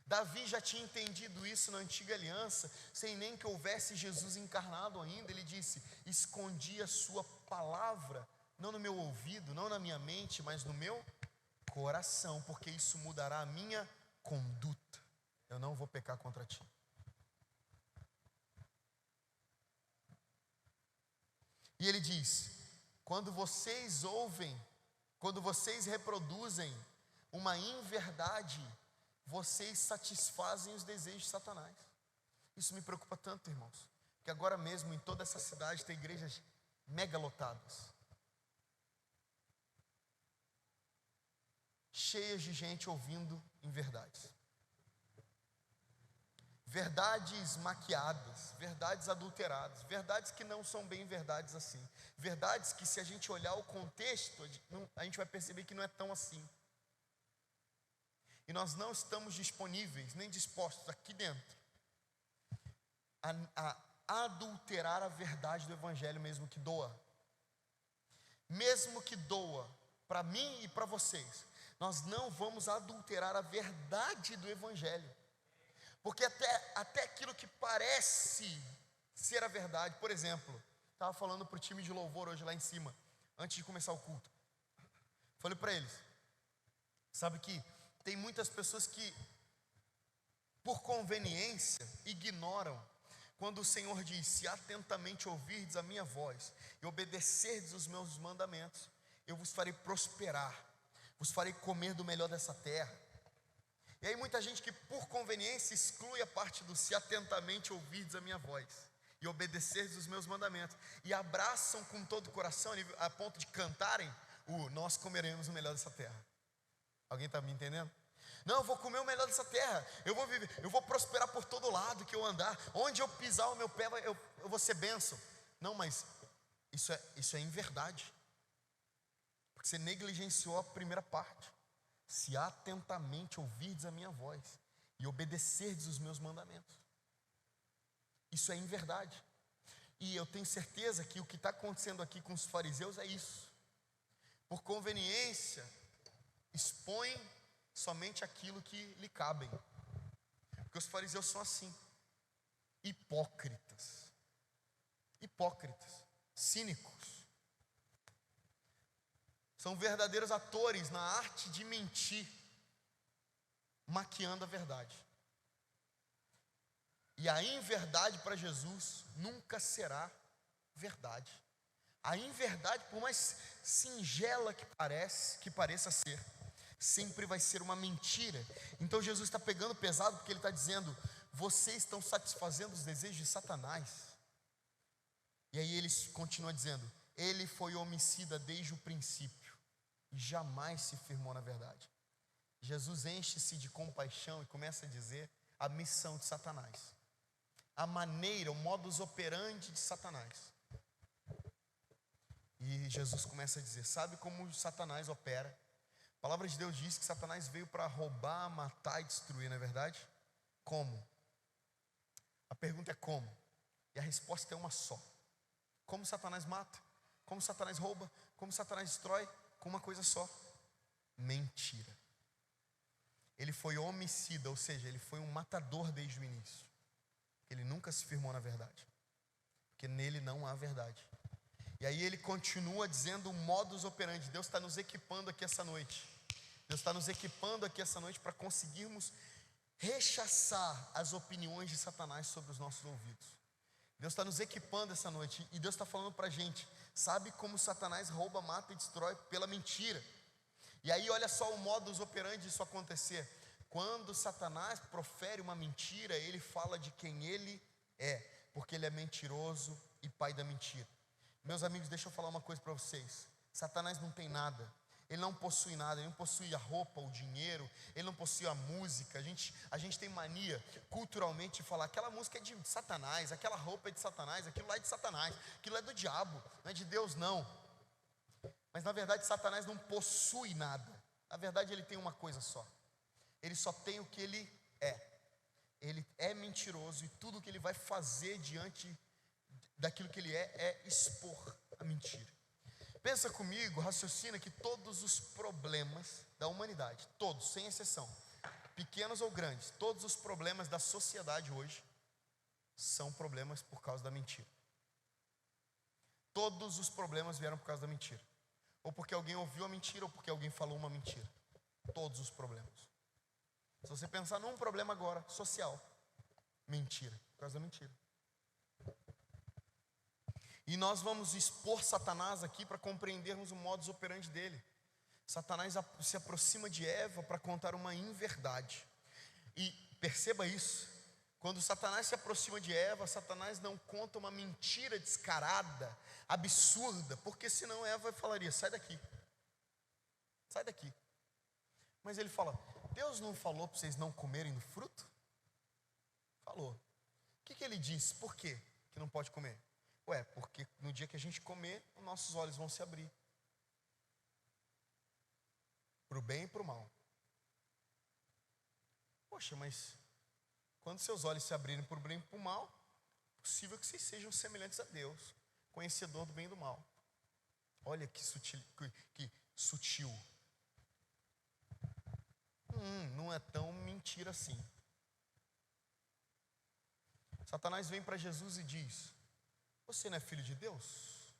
Davi já tinha entendido isso na antiga aliança, sem nem que houvesse Jesus encarnado ainda. Ele disse: escondi a sua palavra, não no meu ouvido, não na minha mente, mas no meu coração, porque isso mudará a minha conduta. Eu não vou pecar contra ti. E ele diz: quando vocês ouvem, quando vocês reproduzem uma inverdade, vocês satisfazem os desejos de Satanás. Isso me preocupa tanto, irmãos, que agora mesmo em toda essa cidade tem igrejas mega lotadas, cheias de gente ouvindo inverdades. Verdades maquiadas, verdades adulteradas, verdades que não são bem verdades assim, verdades que, se a gente olhar o contexto, a gente vai perceber que não é tão assim. E nós não estamos disponíveis, nem dispostos aqui dentro a adulterar a verdade do Evangelho, mesmo que doa. Mesmo que doa para mim e para vocês, nós não vamos adulterar a verdade do Evangelho. Porque até aquilo que parece ser a verdade, por exemplo, estava falando para o time de louvor hoje lá em cima, antes de começar o culto. Falei para eles: sabe que tem muitas pessoas que, por conveniência, ignoram quando o Senhor diz: se atentamente ouvirdes a minha voz e obedecerdes os meus mandamentos, eu vos farei prosperar, vos farei comer do melhor dessa terra. E aí muita gente que, por conveniência, exclui a parte do se atentamente ouvirdes a minha voz e obedecerdes os meus mandamentos, e abraçam com todo o coração, a ponto de cantarem o nós comeremos o melhor dessa terra. Alguém está me entendendo? Não, eu vou comer o melhor dessa terra, eu vou viver, eu vou prosperar por todo lado que eu andar, onde eu pisar o meu pé, eu vou ser bênção. Não, mas isso é inverdade, porque você negligenciou a primeira parte. Se atentamente ouvirdes a minha voz e obedecerdes os meus mandamentos, isso é inverdade. E eu tenho certeza que o que está acontecendo aqui com os fariseus é isso. Por conveniência, expõem somente aquilo que lhe cabem, porque os fariseus são assim, hipócritas, cínicos. São verdadeiros atores na arte de mentir. maquiando a verdade. E a inverdade para Jesus nunca será verdade. A inverdade, por mais singela que pareça ser, sempre vai ser uma mentira. Então Jesus está pegando pesado, porque ele está dizendo: vocês estão satisfazendo os desejos de Satanás. E aí ele continua dizendo: ele foi homicida desde o princípio e jamais se firmou na verdade. Jesus enche-se de compaixão e começa a dizer a missão de Satanás, a maneira, o modus operandi de Satanás. E Jesus começa a dizer: sabe como Satanás opera? A palavra de Deus diz que Satanás veio para roubar, matar e destruir, não é verdade? Como? A pergunta é como? E a resposta é uma só. Como Satanás mata? Como Satanás rouba? Como Satanás destrói? Com uma coisa só: mentira. Ele foi homicida, ou seja, ele foi um matador desde o início. Ele nunca se firmou na verdade, porque nele não há verdade. E aí ele continua dizendo o modus operandi. Deus está nos equipando aqui essa noite. Deus está nos equipando aqui essa noite para conseguirmos rechaçar as opiniões de Satanás sobre os nossos ouvidos. Deus está nos equipando essa noite. E Deus está falando para a gente: sabe como Satanás rouba, mata e destrói? Pela mentira. E aí olha só o modus operandi disso acontecer. Quando Satanás profere uma mentira, ele fala de quem ele é, porque ele é mentiroso e pai da mentira. Meus amigos, deixa eu falar uma coisa para vocês: Satanás não tem nada, ele não possui nada, ele não possui a roupa, o dinheiro, ele não possui a música. A gente tem mania culturalmente de falar: aquela música é de Satanás, aquela roupa é de Satanás, aquilo lá é de Satanás, aquilo é do diabo, não é de Deus não. Mas na verdade Satanás não possui nada. Na verdade ele tem uma coisa só: ele só tem o que ele é. Ele é mentiroso, e tudo que ele vai fazer diante daquilo que ele é expor a mentira. Pensa comigo, raciocina que todos os problemas da humanidade, todos, sem exceção, pequenos ou grandes, todos os problemas da sociedade hoje são problemas por causa da mentira. Todos os problemas vieram por causa da mentira. Ou porque alguém ouviu a mentira, ou porque alguém falou uma mentira. Todos os problemas. Se você pensar num problema agora, social, mentira, por causa da mentira. E nós vamos expor Satanás aqui para compreendermos o modus operandi dele. Satanás se aproxima de Eva para contar uma inverdade. E perceba isso: quando Satanás se aproxima de Eva, Satanás não conta uma mentira descarada, absurda, porque senão Eva falaria: sai daqui, sai daqui. Mas ele fala: Deus não falou para vocês não comerem do fruto? Falou. O que ele disse? Por quê que não pode comer? Ué, porque no dia que a gente comer, os nossos olhos vão se abrir, para o bem e para o mal. Poxa, mas quando seus olhos se abrirem para o bem e para o mal, é possível que vocês sejam semelhantes a Deus, conhecedor do bem e do mal. Olha que sutil. Não é tão mentira assim. Satanás vem para Jesus e diz: você não é filho de Deus?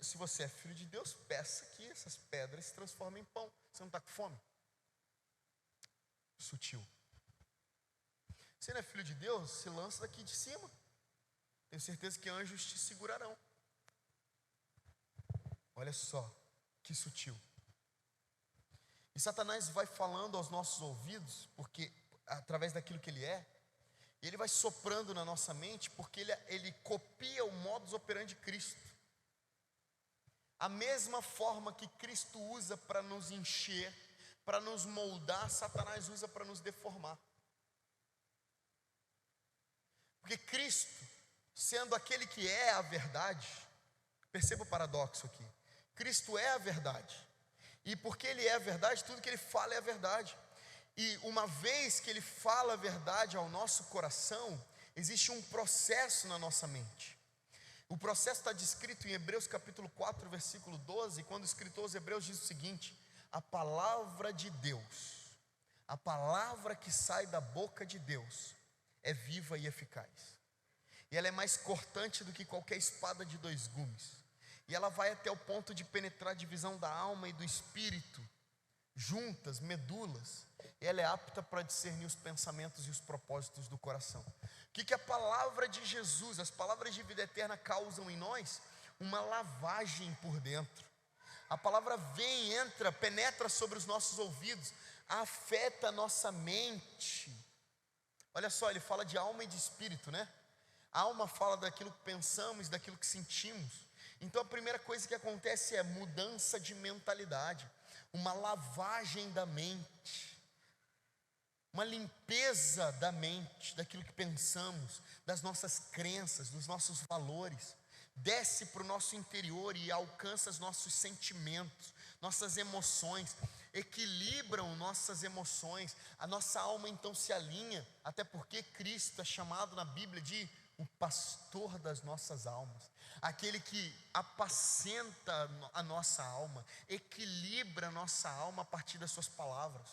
Se você é filho de Deus, peça que essas pedras se transformem em pão. Você não está com fome? Sutil. Você não é filho de Deus? Se lança daqui de cima. Tenho certeza que anjos te segurarão. Olha só, que sutil. E Satanás vai falando aos nossos ouvidos, porque através daquilo que ele é, e ele vai soprando na nossa mente, porque ele copia o modus operandi de Cristo. A mesma forma que Cristo usa para nos encher, para nos moldar, Satanás usa para nos deformar. Porque Cristo, sendo aquele que é a verdade, perceba o paradoxo aqui: Cristo é a verdade, e porque ele é a verdade, tudo que ele fala é a verdade. E uma vez que ele fala a verdade ao nosso coração, existe um processo na nossa mente. O processo está descrito em Hebreus capítulo 4, versículo 12, quando o escritor aos Hebreus diz o seguinte: a palavra de Deus, a palavra que sai da boca de Deus, é viva e eficaz. E ela é mais cortante do que qualquer espada de 2 gumes. E ela vai até o ponto de penetrar a divisão da alma e do espírito, juntas, medulas, ela é apta para discernir os pensamentos e os propósitos do coração. O que a palavra de Jesus, as palavras de vida eterna causam em nós? Uma lavagem por dentro. A palavra vem, entra, penetra sobre os nossos ouvidos, afeta a nossa mente. Olha só, ele fala de alma e de espírito, né? A alma fala daquilo que pensamos, daquilo que sentimos. Então a primeira coisa que acontece é mudança de mentalidade, uma lavagem da mente, uma limpeza da mente, daquilo que pensamos, das nossas crenças, dos nossos valores. Desce para o nosso interior e alcança os nossos sentimentos, nossas emoções, equilibram nossas emoções, a nossa alma então se alinha, até porque Cristo é chamado na Bíblia de o pastor das nossas almas, aquele que apacenta a nossa alma, equilibra a nossa alma a partir das suas palavras.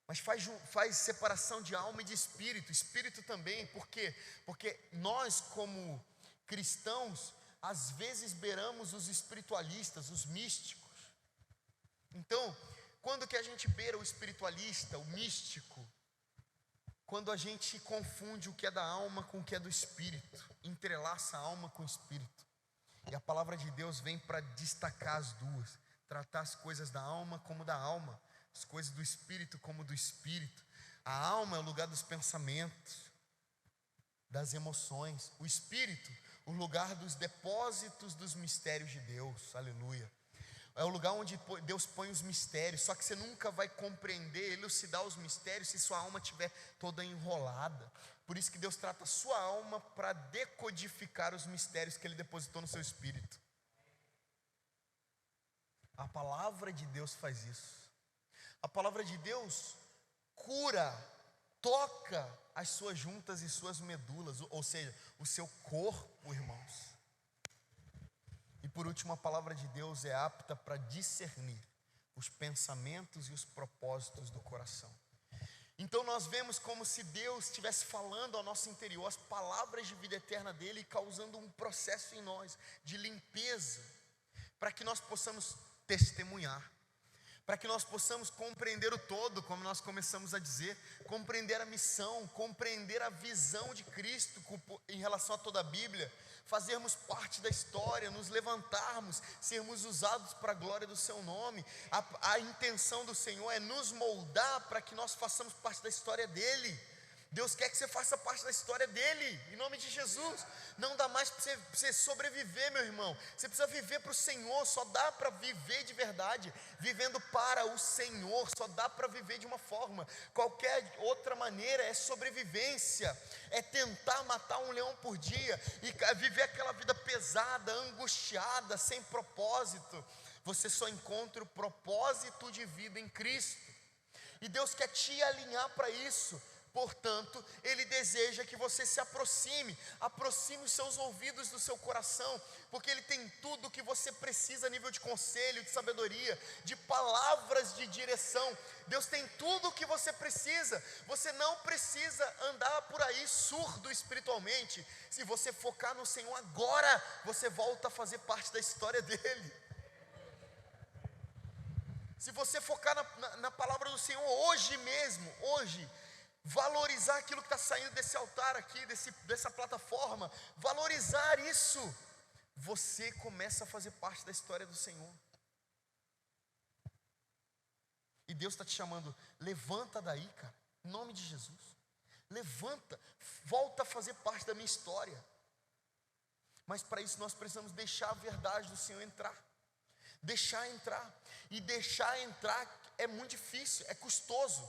Mas faz separação de alma e de espírito, espírito também, por quê? Porque nós como cristãos, às vezes beiramos os espiritualistas, os místicos. Então, quando que a gente beira o espiritualista, o místico? Quando a gente confunde o que é da alma com o que é do espírito, entrelaça a alma com o espírito. E a palavra de Deus vem para destacar as duas, tratar as coisas da alma como da alma, as coisas do espírito como do espírito. A alma é o lugar dos pensamentos, das emoções. O espírito, o lugar dos depósitos dos mistérios de Deus, aleluia. É o lugar onde Deus põe os mistérios, só que você nunca vai compreender, elucidar os mistérios se sua alma estiver toda enrolada. Por isso que Deus trata a sua alma para decodificar os mistérios que Ele depositou no seu espírito. A palavra de Deus faz isso. A palavra de Deus cura, toca as suas juntas e suas medulas, ou seja, o seu corpo, irmãos. E por último, a palavra de Deus é apta para discernir os pensamentos e os propósitos do coração. Então nós vemos como se Deus estivesse falando ao nosso interior as palavras de vida eterna dele, causando um processo em nós de limpeza, para que nós possamos testemunhar, para que nós possamos compreender o todo, como nós começamos a dizer, compreender a missão, compreender a visão de Cristo em relação a toda a Bíblia, fazermos parte da história, nos levantarmos, sermos usados para a glória do seu nome. A intenção do Senhor é nos moldar para que nós façamos parte da história dele. Deus quer que você faça parte da história dele, em nome de Jesus. Não dá mais para você sobreviver, meu irmão. Você precisa viver para o Senhor. Só dá para viver de verdade vivendo para o Senhor. Só dá para viver de uma forma. Qualquer outra maneira é sobrevivência, é tentar matar um leão por dia e viver aquela vida pesada, angustiada, sem propósito. Você só encontra o propósito de vida em Cristo, e Deus quer te alinhar para isso. Portanto, Ele deseja que você se aproxime os seus ouvidos do seu coração, porque Ele tem tudo o que você precisa a nível de conselho, de sabedoria, de palavras de direção. Deus tem tudo o que você precisa. Você não precisa andar por aí surdo espiritualmente. Se você focar no Senhor agora, você volta a fazer parte da história dEle. Se você focar na palavra do Senhor hoje mesmo, hoje, valorizar aquilo que está saindo desse altar aqui, dessa plataforma, valorizar isso, você começa a fazer parte da história do Senhor. E Deus está te chamando, levanta daí, cara, em nome de Jesus. Levanta, volta a fazer parte da minha história. Mas para isso nós precisamos deixar a verdade do Senhor entrar. Deixar entrar. E deixar entrar é muito difícil, é custoso.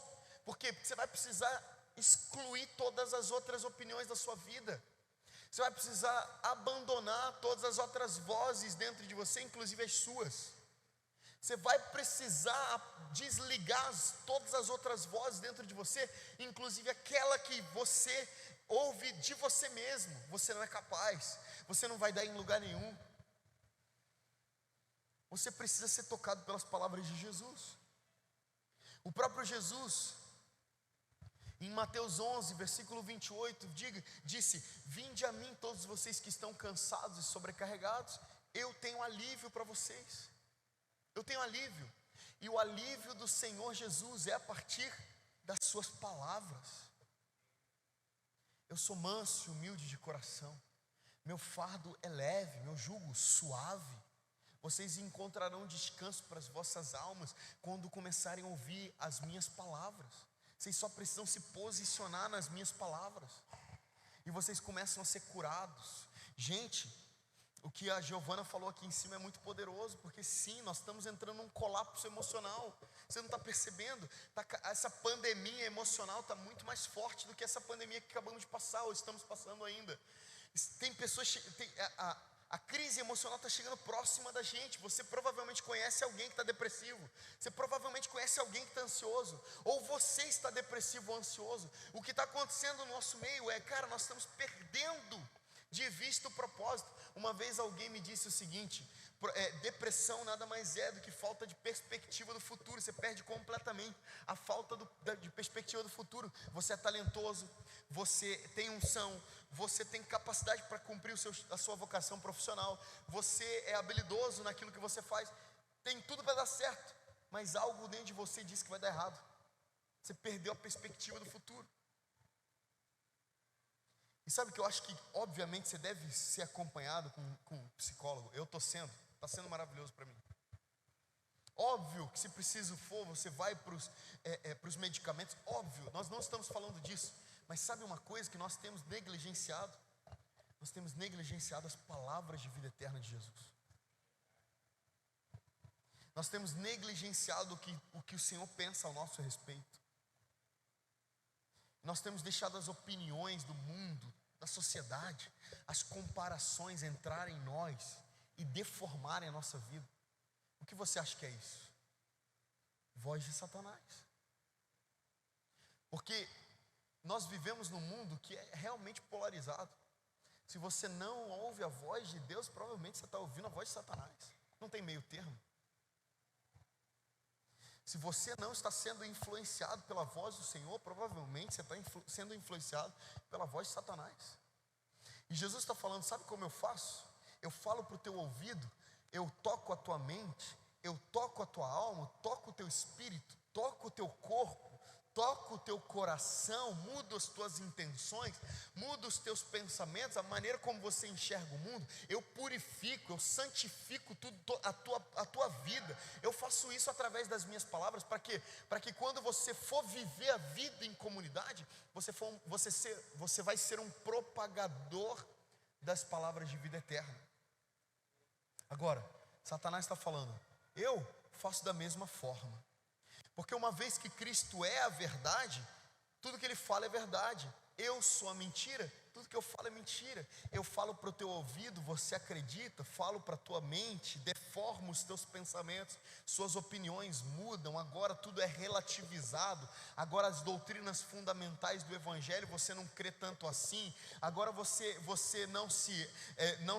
Por quê? Porque você vai precisar excluir todas as outras opiniões da sua vida. Você vai precisar abandonar todas as outras vozes dentro de você, inclusive as suas. Você vai precisar desligar todas as outras vozes dentro de você, inclusive aquela que você ouve de você mesmo. Você não é capaz, você não vai dar em lugar nenhum. Você precisa ser tocado pelas palavras de Jesus. O próprio Jesus, em Mateus 11, versículo 28, disse: vinde a mim todos vocês que estão cansados e sobrecarregados, eu tenho alívio para vocês. Eu tenho alívio. E o alívio do Senhor Jesus é a partir das suas palavras. Eu sou manso e humilde de coração, meu fardo é leve, meu jugo suave. Vocês encontrarão descanso para as vossas almas quando começarem a ouvir as minhas palavras. Vocês só precisam se posicionar nas minhas palavras e vocês começam a ser curados. Gente, o que a Giovana falou aqui em cima é muito poderoso, porque sim, nós estamos entrando num colapso emocional. Você não está percebendo? Essa pandemia emocional está muito mais forte do que essa pandemia que acabamos de passar, ou estamos passando ainda. Tem pessoas, a crise emocional está chegando próxima da gente. Você provavelmente conhece alguém que está depressivo. Você provavelmente conhece alguém que está ansioso. Ou você está depressivo ou ansioso. O que está acontecendo no nosso meio é, cara, nós estamos perdendo de vista o propósito. Uma vez alguém me disse o seguinte: depressão nada mais é do que falta de perspectiva do futuro. Você perde completamente a falta de perspectiva do futuro. Você é talentoso, você tem unção, você tem capacidade para cumprir a sua vocação profissional, você é habilidoso naquilo que você faz, tem tudo para dar certo, mas algo dentro de você diz que vai dar errado. Você perdeu a perspectiva do futuro. E sabe que eu acho que, obviamente, você deve ser acompanhado com um psicólogo. Eu estou sendo, está sendo maravilhoso para mim. Óbvio que se preciso for, você vai para os medicamentos. Óbvio, nós não estamos falando disso. Mas sabe uma coisa que nós temos negligenciado? Nós temos negligenciado as palavras de vida eterna de Jesus. Nós temos negligenciado o que o Senhor pensa ao nosso respeito. Nós temos deixado as opiniões do mundo, da sociedade, as comparações entrarem em nós e deformarem a nossa vida. O que você acha que é isso? Voz de Satanás. Porque nós vivemos num mundo que é realmente polarizado. Se você não ouve a voz de Deus, provavelmente você está ouvindo a voz de Satanás. Não tem meio termo. Se você não está sendo influenciado pela voz do Senhor, provavelmente você está sendo influenciado pela voz de Satanás. E Jesus está falando, sabe como eu faço? Eu falo para o teu ouvido, eu toco a tua mente, eu toco a tua alma, toco o teu espírito, toco o teu corpo, toco o teu coração, mudo as tuas intenções, mudo os teus pensamentos, a maneira como você enxerga o mundo. Eu purifico, eu santifico tudo, a tua vida. Eu faço isso através das minhas palavras. Para quê? Para que quando você for viver a vida em comunidade, você vai ser um propagador das palavras de vida eterna. Agora, Satanás está falando, eu faço da mesma forma. Porque uma vez que Cristo é a verdade, tudo que Ele fala é verdade. Eu sou a mentira, tudo que eu falo é mentira. Eu falo para o teu ouvido, você acredita, falo para a tua mente, deformo os teus pensamentos, suas opiniões mudam, agora tudo é relativizado, agora as doutrinas fundamentais do Evangelho você não crê tanto assim, agora você não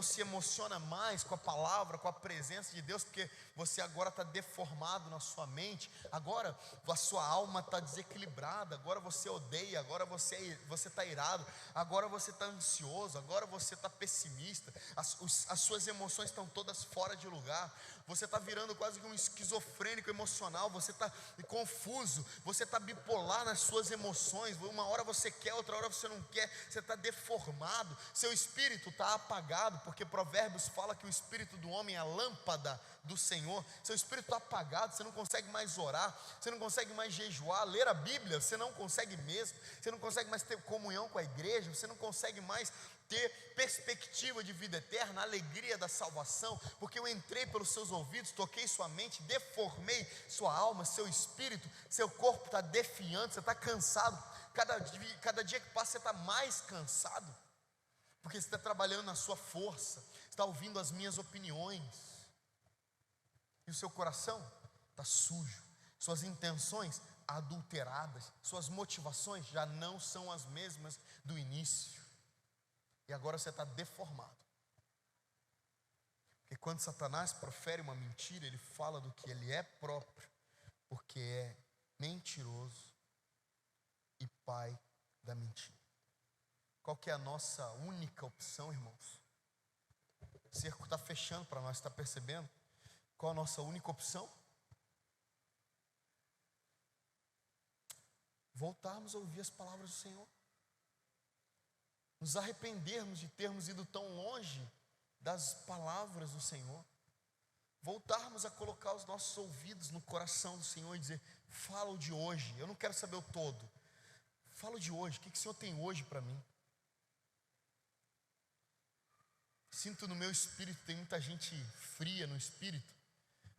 se emociona mais com a palavra, com a presença de Deus, porque você agora está deformado na sua mente, agora a sua alma está desequilibrada, agora você odeia, agora você está irado, agora você está ansioso, agora você está pessimista, as suas emoções estão todas fora de lugar, você está virando quase que um esquizofrênico emocional, você está confuso, você está bipolar nas suas emoções, uma hora você quer, outra hora você não quer, você está deformado, seu espírito está apagado, porque Provérbios fala que o espírito do homem é a lâmpada do Senhor. Seu espírito está apagado, você não consegue mais orar, você não consegue mais jejuar, ler a Bíblia, você não consegue mesmo, você não consegue mais ter comunhão com a igreja, você não consegue mais ter perspectiva de vida eterna, alegria da salvação, porque eu entrei pelos seus ouvidos, toquei sua mente, deformei sua alma, seu espírito, seu corpo está definhando, você está cansado, cada dia que passa você está mais cansado, porque você está trabalhando na sua força, está ouvindo as minhas opiniões, e o seu coração está sujo, suas intenções adulteradas, suas motivações já não são as mesmas do início, e agora você está deformado. Porque quando Satanás profere uma mentira, ele fala do que ele é próprio, porque é mentiroso e pai da mentira. Qual que é a nossa única opção, irmãos? O cerco está fechando para nós, está percebendo? Qual a nossa única opção? voltarmos a ouvir as palavras do Senhor, nos arrependermos de termos ido tão longe das palavras do Senhor, voltarmos a colocar os nossos ouvidos no coração do Senhor e dizer: fala o de hoje, eu não quero saber o todo, fala o de hoje, o que o Senhor tem hoje para mim? Sinto no meu espírito, tem muita gente fria no espírito,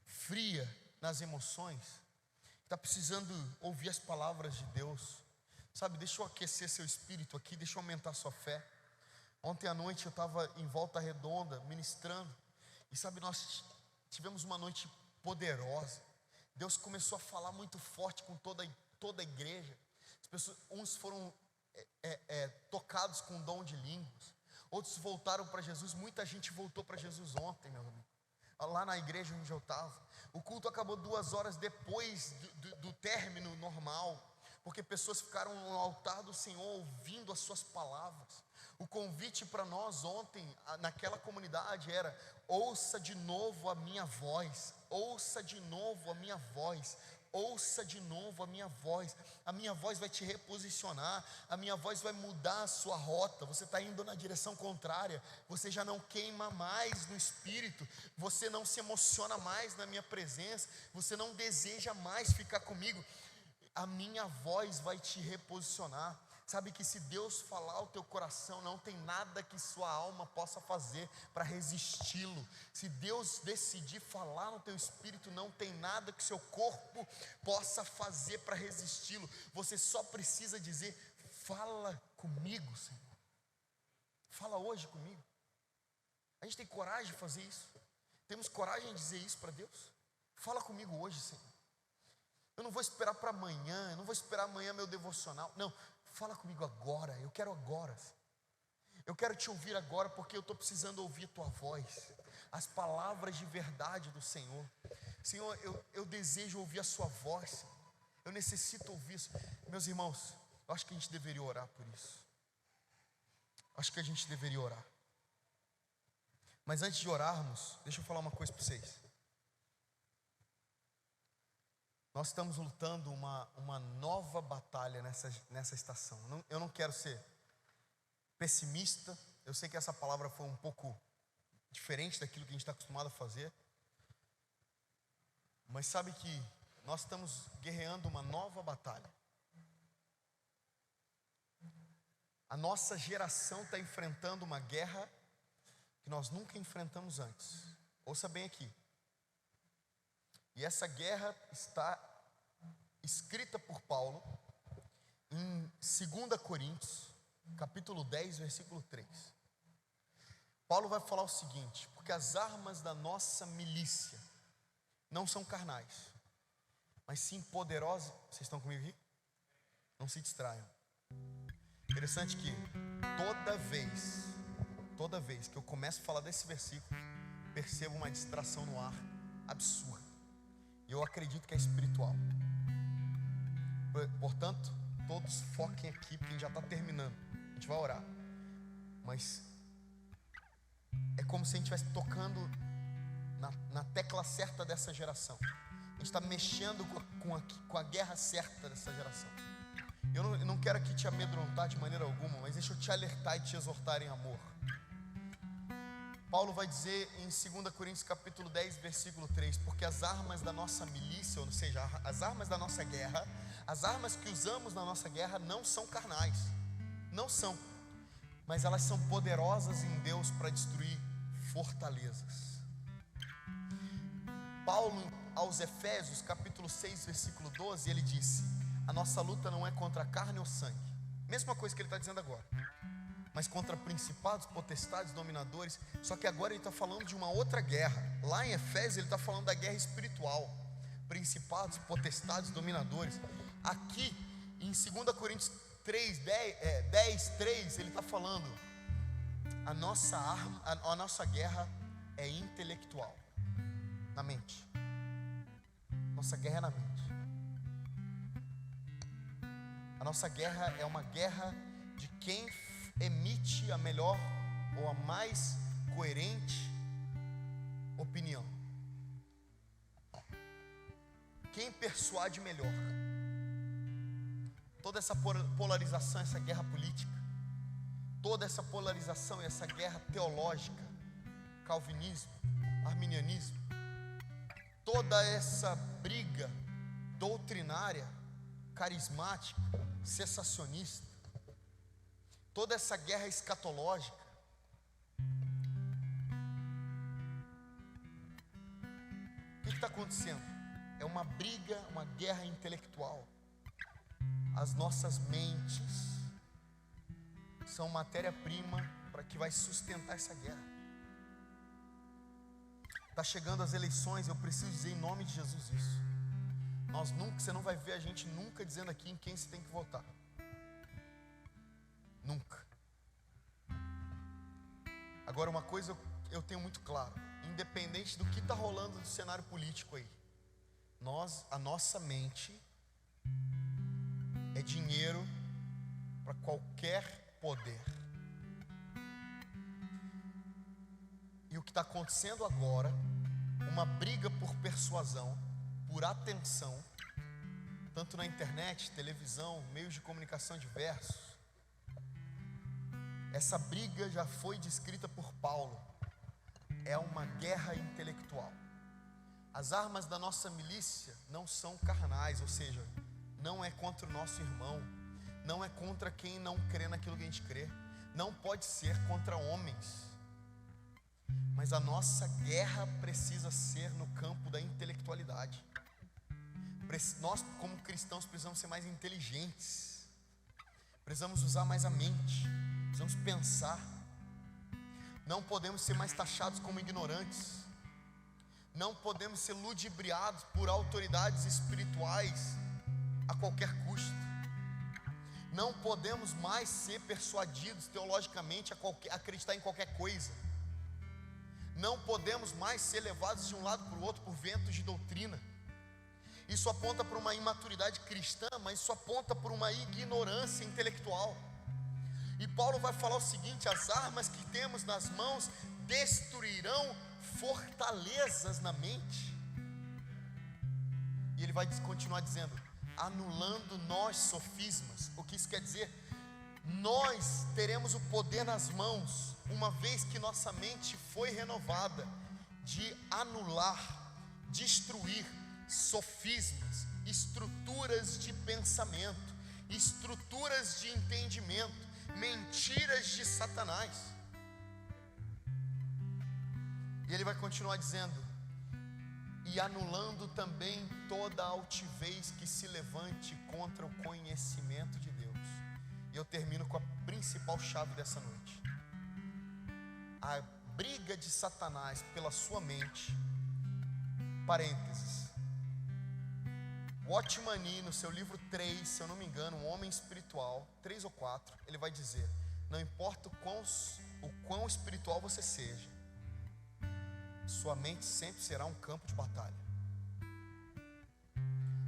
fria nas emoções, está precisando ouvir as palavras de Deus. Sabe, deixa eu aquecer seu espírito aqui, deixa eu aumentar sua fé. Ontem à noite eu estava em Volta Redonda ministrando, e sabe, nós tivemos uma noite poderosa. Deus começou a falar muito forte com toda a igreja. As pessoas, uns foram tocados com o dom de línguas, outros voltaram para Jesus. Muita gente voltou para Jesus ontem, meu amigo, lá na igreja onde eu estava. O culto acabou 2 horas depois do término normal, porque pessoas ficaram no altar do Senhor ouvindo as suas palavras. O convite para nós ontem, naquela comunidade, era: ouça de novo a minha voz, ouça de novo a minha voz, ouça de novo a minha voz. A minha voz vai te reposicionar, a minha voz vai mudar a sua rota. Você está indo na direção contrária, você já não queima mais no espírito, você não se emociona mais na minha presença, você não deseja mais ficar comigo. A minha voz vai te reposicionar. Sabe que se Deus falar ao teu coração, não tem nada que sua alma possa fazer para resisti-lo. Se Deus decidir falar no teu espírito, não tem nada que seu corpo possa fazer para resisti-lo. Você só precisa dizer: fala comigo, Senhor, fala hoje comigo. A gente tem coragem de fazer isso? Temos coragem de dizer isso para Deus? Fala comigo hoje, Senhor. Eu não vou esperar para amanhã, eu não vou esperar amanhã meu devocional. Não, fala comigo agora, eu quero agora. Eu quero te ouvir agora, porque eu estou precisando ouvir a tua voz, as palavras de verdade do Senhor. Senhor, eu desejo ouvir a sua voz, eu necessito ouvir isso. Meus irmãos, eu acho que a gente deveria orar por isso. Acho que a gente deveria orar. Mas antes de orarmos, deixa eu falar uma coisa para vocês. Nós estamos lutando uma nova batalha nessa estação. Eu não quero ser pessimista. Eu sei que essa palavra foi um pouco diferente daquilo que a gente está acostumado a fazer. Mas sabe que nós estamos guerreando uma nova batalha. A nossa geração está enfrentando uma guerra que nós nunca enfrentamos antes. Ouça bem aqui. E essa guerra está escrita por Paulo em 2 Coríntios, capítulo 10, versículo 3. Paulo vai falar o seguinte: porque as armas da nossa milícia não são carnais, mas sim poderosas. Vocês estão comigo aqui? Não se distraiam. Interessante que toda vez que eu começo a falar desse versículo, percebo uma distração no ar absurda. E eu acredito que é espiritual. Portanto, todos foquem aqui, porque a gente já está terminando. A gente vai orar. Mas é como se a gente estivesse tocando na tecla certa dessa geração. A gente está mexendo com a guerra certa dessa geração. Eu não quero aqui te amedrontar de maneira alguma, mas deixa eu te alertar e te exortar em amor. Paulo vai dizer em 2 Coríntios capítulo 10, versículo 3: porque as armas da nossa milícia, ou seja, as armas da nossa guerra, as armas que usamos na nossa guerra não são carnais, não são, mas elas são poderosas em Deus para destruir fortalezas. Paulo aos Efésios capítulo 6, versículo 12, ele disse: a nossa luta não é contra a carne ou sangue, mesma coisa que ele está dizendo agora, mas contra principados, potestades, dominadores. Só que agora ele está falando de uma outra guerra. Lá em Efésios ele está falando da guerra espiritual, principados, potestades, dominadores. Aqui em 2 Coríntios 10, 3, ele está falando: a nossa arma, a nossa guerra é intelectual, na mente. Nossa guerra é na mente. A nossa guerra é uma guerra de quem emite a melhor ou a mais coerente opinião. Quem persuade melhor. toda essa polarização, essa guerra política, toda essa polarização e essa guerra teológica, calvinismo, arminianismo, toda essa briga doutrinária, carismática, cessacionista, toda essa guerra escatológica, o que está acontecendo? É uma briga, uma guerra intelectual. As nossas mentes são matéria-prima para que vai sustentar essa guerra. Está chegando as eleições, eu preciso dizer em nome de Jesus isso. Você não vai ver a gente nunca dizendo aqui em quem você tem que votar. Nunca. Agora, uma coisa eu tenho muito claro: independente do que está rolando no cenário político aí, a nossa mente é dinheiro para qualquer poder. E o que está acontecendo agora, uma briga por persuasão, por atenção, tanto na internet, televisão, meios de comunicação diversos. Essa briga já foi descrita por Paulo. É uma guerra intelectual. As armas da nossa milícia não são carnais, ou seja, não é contra o nosso irmão, não é contra quem não crê naquilo que a gente crê, não pode ser contra homens. Mas a nossa guerra precisa ser no campo da intelectualidade. Nós, como cristãos, precisamos ser mais inteligentes, precisamos usar mais a mente, precisamos pensar. Não podemos ser mais taxados como ignorantes, não podemos ser ludibriados por autoridades espirituais a qualquer custo. Não podemos mais ser persuadidos teologicamente a acreditar em qualquer coisa. Não podemos mais ser levados de um lado para o outro por ventos de doutrina. Isso aponta para uma imaturidade cristã, mas isso aponta para uma ignorância intelectual. E Paulo vai falar o seguinte: as armas que temos nas mãos destruirão fortalezas na mente. E ele vai continuar dizendo: anulando nós sofismas. O que isso quer dizer? Nós teremos o poder nas mãos, uma vez que nossa mente foi renovada, de anular, destruir sofismas, estruturas de pensamento, estruturas de entendimento, mentiras de Satanás. E ele vai continuar dizendo: e anulando também toda altivez que se levante contra o conhecimento de Deus. E eu termino com a principal chave dessa noite. A briga de Satanás pela sua mente. Parênteses. Watchman Nee, no seu livro 3, se eu não me engano, Um Homem Espiritual, 3 ou 4, ele vai dizer: não importa o quão espiritual você seja, sua mente sempre será um campo de batalha.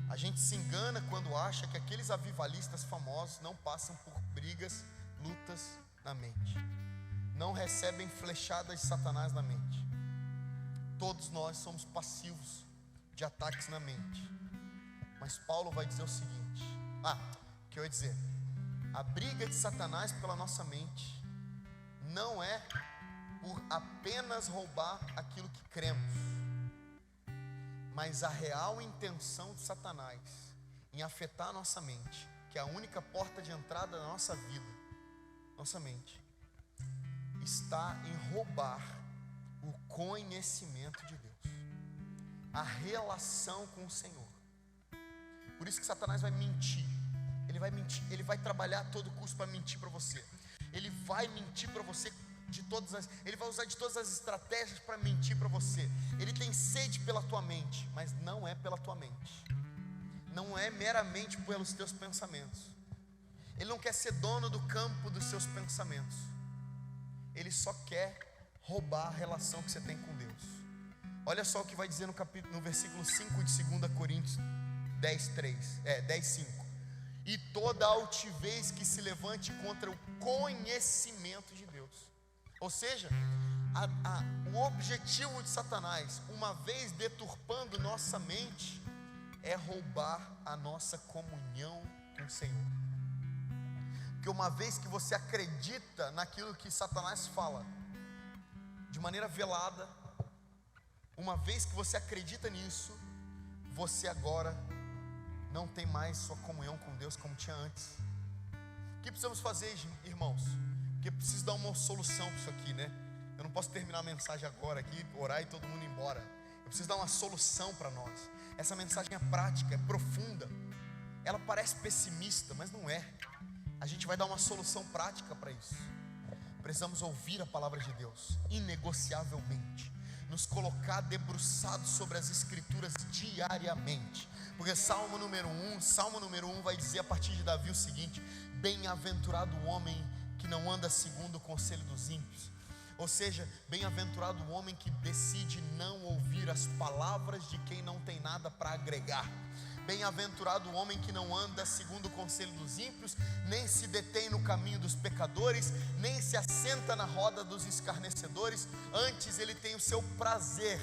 A gente se engana quando acha que aqueles avivalistas famosos não passam por brigas, lutas na mente, não recebem flechadas de Satanás na mente. Todos nós somos passivos de ataques na mente. Mas Paulo vai dizer o seguinte: o que eu ia dizer? A briga de Satanás pela nossa mente não é por apenas roubar aquilo que cremos, mas a real intenção de Satanás em afetar a nossa mente, que é a única porta de entrada da nossa vida, nossa mente, está em roubar o conhecimento de Deus, a relação com o Senhor. Por isso que Satanás vai mentir. Ele vai mentir, ele vai trabalhar a todo custo para mentir para você. Ele vai mentir para você ele vai usar de todas as estratégias para mentir para você. Ele tem sede pela tua mente, mas não é pela tua mente. Não é meramente pelos teus pensamentos. Ele não quer ser dono do campo dos seus pensamentos. Ele só quer roubar a relação que você tem com Deus. Olha só o que vai dizer no versículo 5 de 2 Coríntios 10:5. E toda altivez que se levante contra o conhecimento de Deus. Ou seja, o objetivo de Satanás, uma vez deturpando nossa mente, é roubar a nossa comunhão com o Senhor. Porque uma vez que você acredita naquilo que Satanás fala, de maneira velada, uma vez que você acredita nisso, você agora não tem mais sua comunhão com Deus como tinha antes. O que precisamos fazer, irmãos? Porque preciso dar uma solução para isso aqui, né? Eu não posso terminar a mensagem agora aqui, orar e todo mundo ir embora. Eu preciso dar uma solução para nós. Essa mensagem é prática, é profunda. Ela parece pessimista, mas não é. A gente vai dar uma solução prática para isso. Precisamos ouvir a palavra de Deus, inegociavelmente. Nos colocar debruçados sobre as Escrituras diariamente. Porque Salmo número 1 vai dizer a partir de Davi o seguinte: bem-aventurado o homem que não anda segundo o conselho dos ímpios. Ou seja, bem-aventurado o homem que decide não ouvir as palavras de quem não tem nada para agregar. Bem-aventurado o homem que não anda segundo o conselho dos ímpios, nem se detém no caminho dos pecadores, nem se assenta na roda dos escarnecedores. Antes ele tem o seu prazer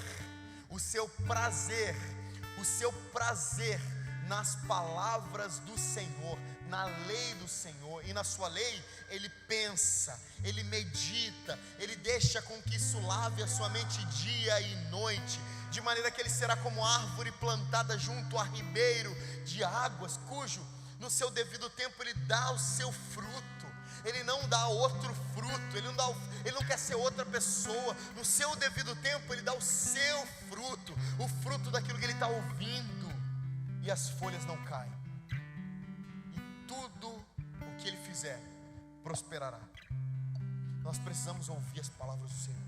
nas palavras do Senhor, na lei do Senhor. E na sua lei ele pensa, ele medita, ele deixa com que isso lave a sua mente dia e noite, de maneira que ele será como árvore plantada junto a ribeiro de águas, cujo no seu devido tempo ele dá o seu fruto. Ele não dá outro fruto, ele não quer ser outra pessoa. No seu devido tempo ele dá o seu fruto, o fruto daquilo que ele está ouvindo, e as folhas não caem, e tudo o que ele fizer prosperará. Nós precisamos ouvir as palavras do Senhor,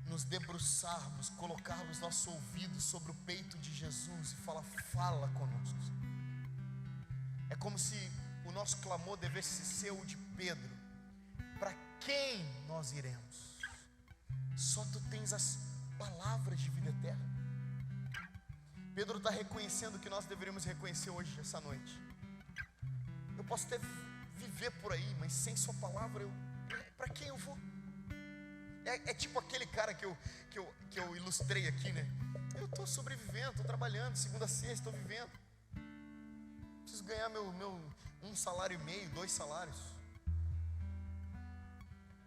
nos debruçarmos, colocarmos nosso ouvido sobre o peito de Jesus e falar: fala conosco. É como se o nosso clamor devesse ser o de Pedro: para quem nós iremos? Só tu tens as palavras de vida eterna. Pedro está reconhecendo o que nós deveríamos reconhecer hoje, essa noite. Eu posso até viver por aí, mas sem sua palavra, para quem eu vou? É tipo aquele cara que eu ilustrei aqui, né? Eu estou sobrevivendo, estou trabalhando, segunda a sexta, estou vivendo. Preciso ganhar meu 1,5 salário, 2 salários.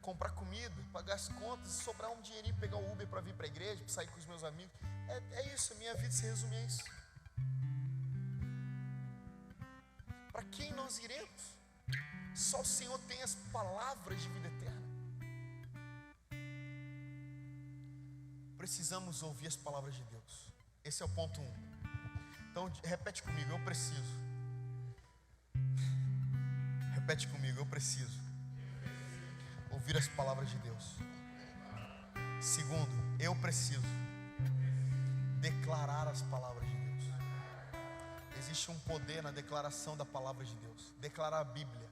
Comprar comida, pagar as contas, sobrar um dinheirinho, pegar o Uber para vir para a igreja, para sair com os meus amigos. É isso, a minha vida se resume a isso. Para quem nós iremos? Só o Senhor tem as palavras de vida eterna. Precisamos ouvir as palavras de Deus. Esse é o ponto 1. Então repete comigo: eu preciso. Repete comigo: eu preciso ouvir as palavras de Deus. Segundo, eu preciso declarar as palavras de Deus. Existe um poder na declaração da palavra de Deus. Declarar a Bíblia.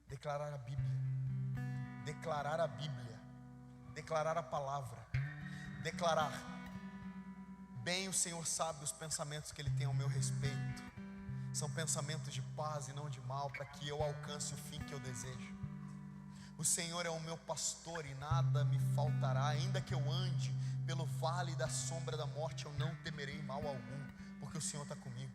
Declarar a Bíblia. Declarar a Bíblia. Declarar a palavra. Declarar: bem o Senhor sabe os pensamentos que Ele tem ao meu respeito. São pensamentos de paz e não de mal, para que eu alcance o fim que eu desejo. O Senhor é o meu pastor e nada me faltará. Ainda que eu ande pelo vale da sombra da morte, eu não temerei mal algum, porque o Senhor está comigo.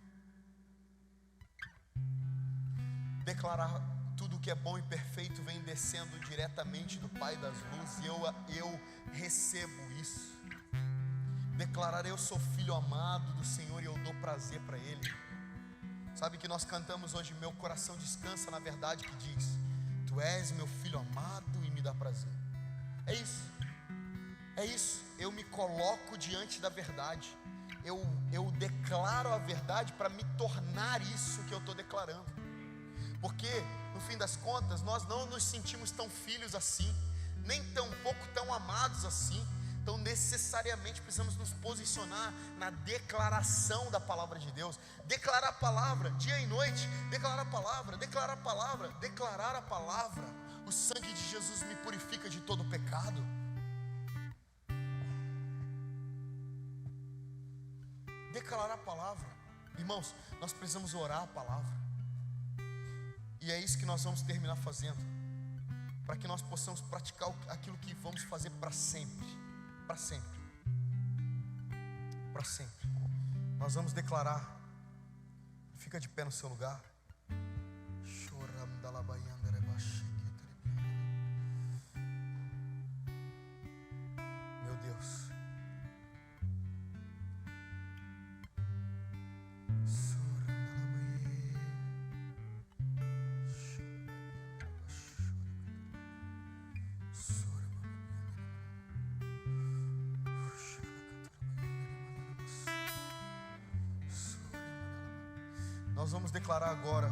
Declarar: tudo que é bom e perfeito vem descendo diretamente do Pai das luzes, e eu recebo isso. Declarar: eu sou filho amado do Senhor e eu dou prazer para Ele. Sabe que nós cantamos hoje: meu coração descansa na verdade que diz: tu és meu filho amado e me dá prazer. É isso. É isso. Eu me coloco diante da verdade. Eu declaro a verdade para me tornar isso que eu estou declarando. Porque no fim das contas nós não nos sentimos tão filhos assim, nem tão pouco tão amados assim. Então necessariamente precisamos nos posicionar na declaração da palavra de Deus. Declarar a palavra dia e noite. Declarar a palavra, declarar a palavra, declarar a palavra. O sangue de Jesus me purifica de todo pecado. Declarar a palavra. Irmãos, nós precisamos orar a palavra. E é isso que nós vamos terminar fazendo, para que nós possamos praticar aquilo que vamos fazer para sempre. Para sempre. Para sempre. Nós vamos declarar. Fica de pé no seu lugar. Choram da labayanda. Nós vamos declarar agora,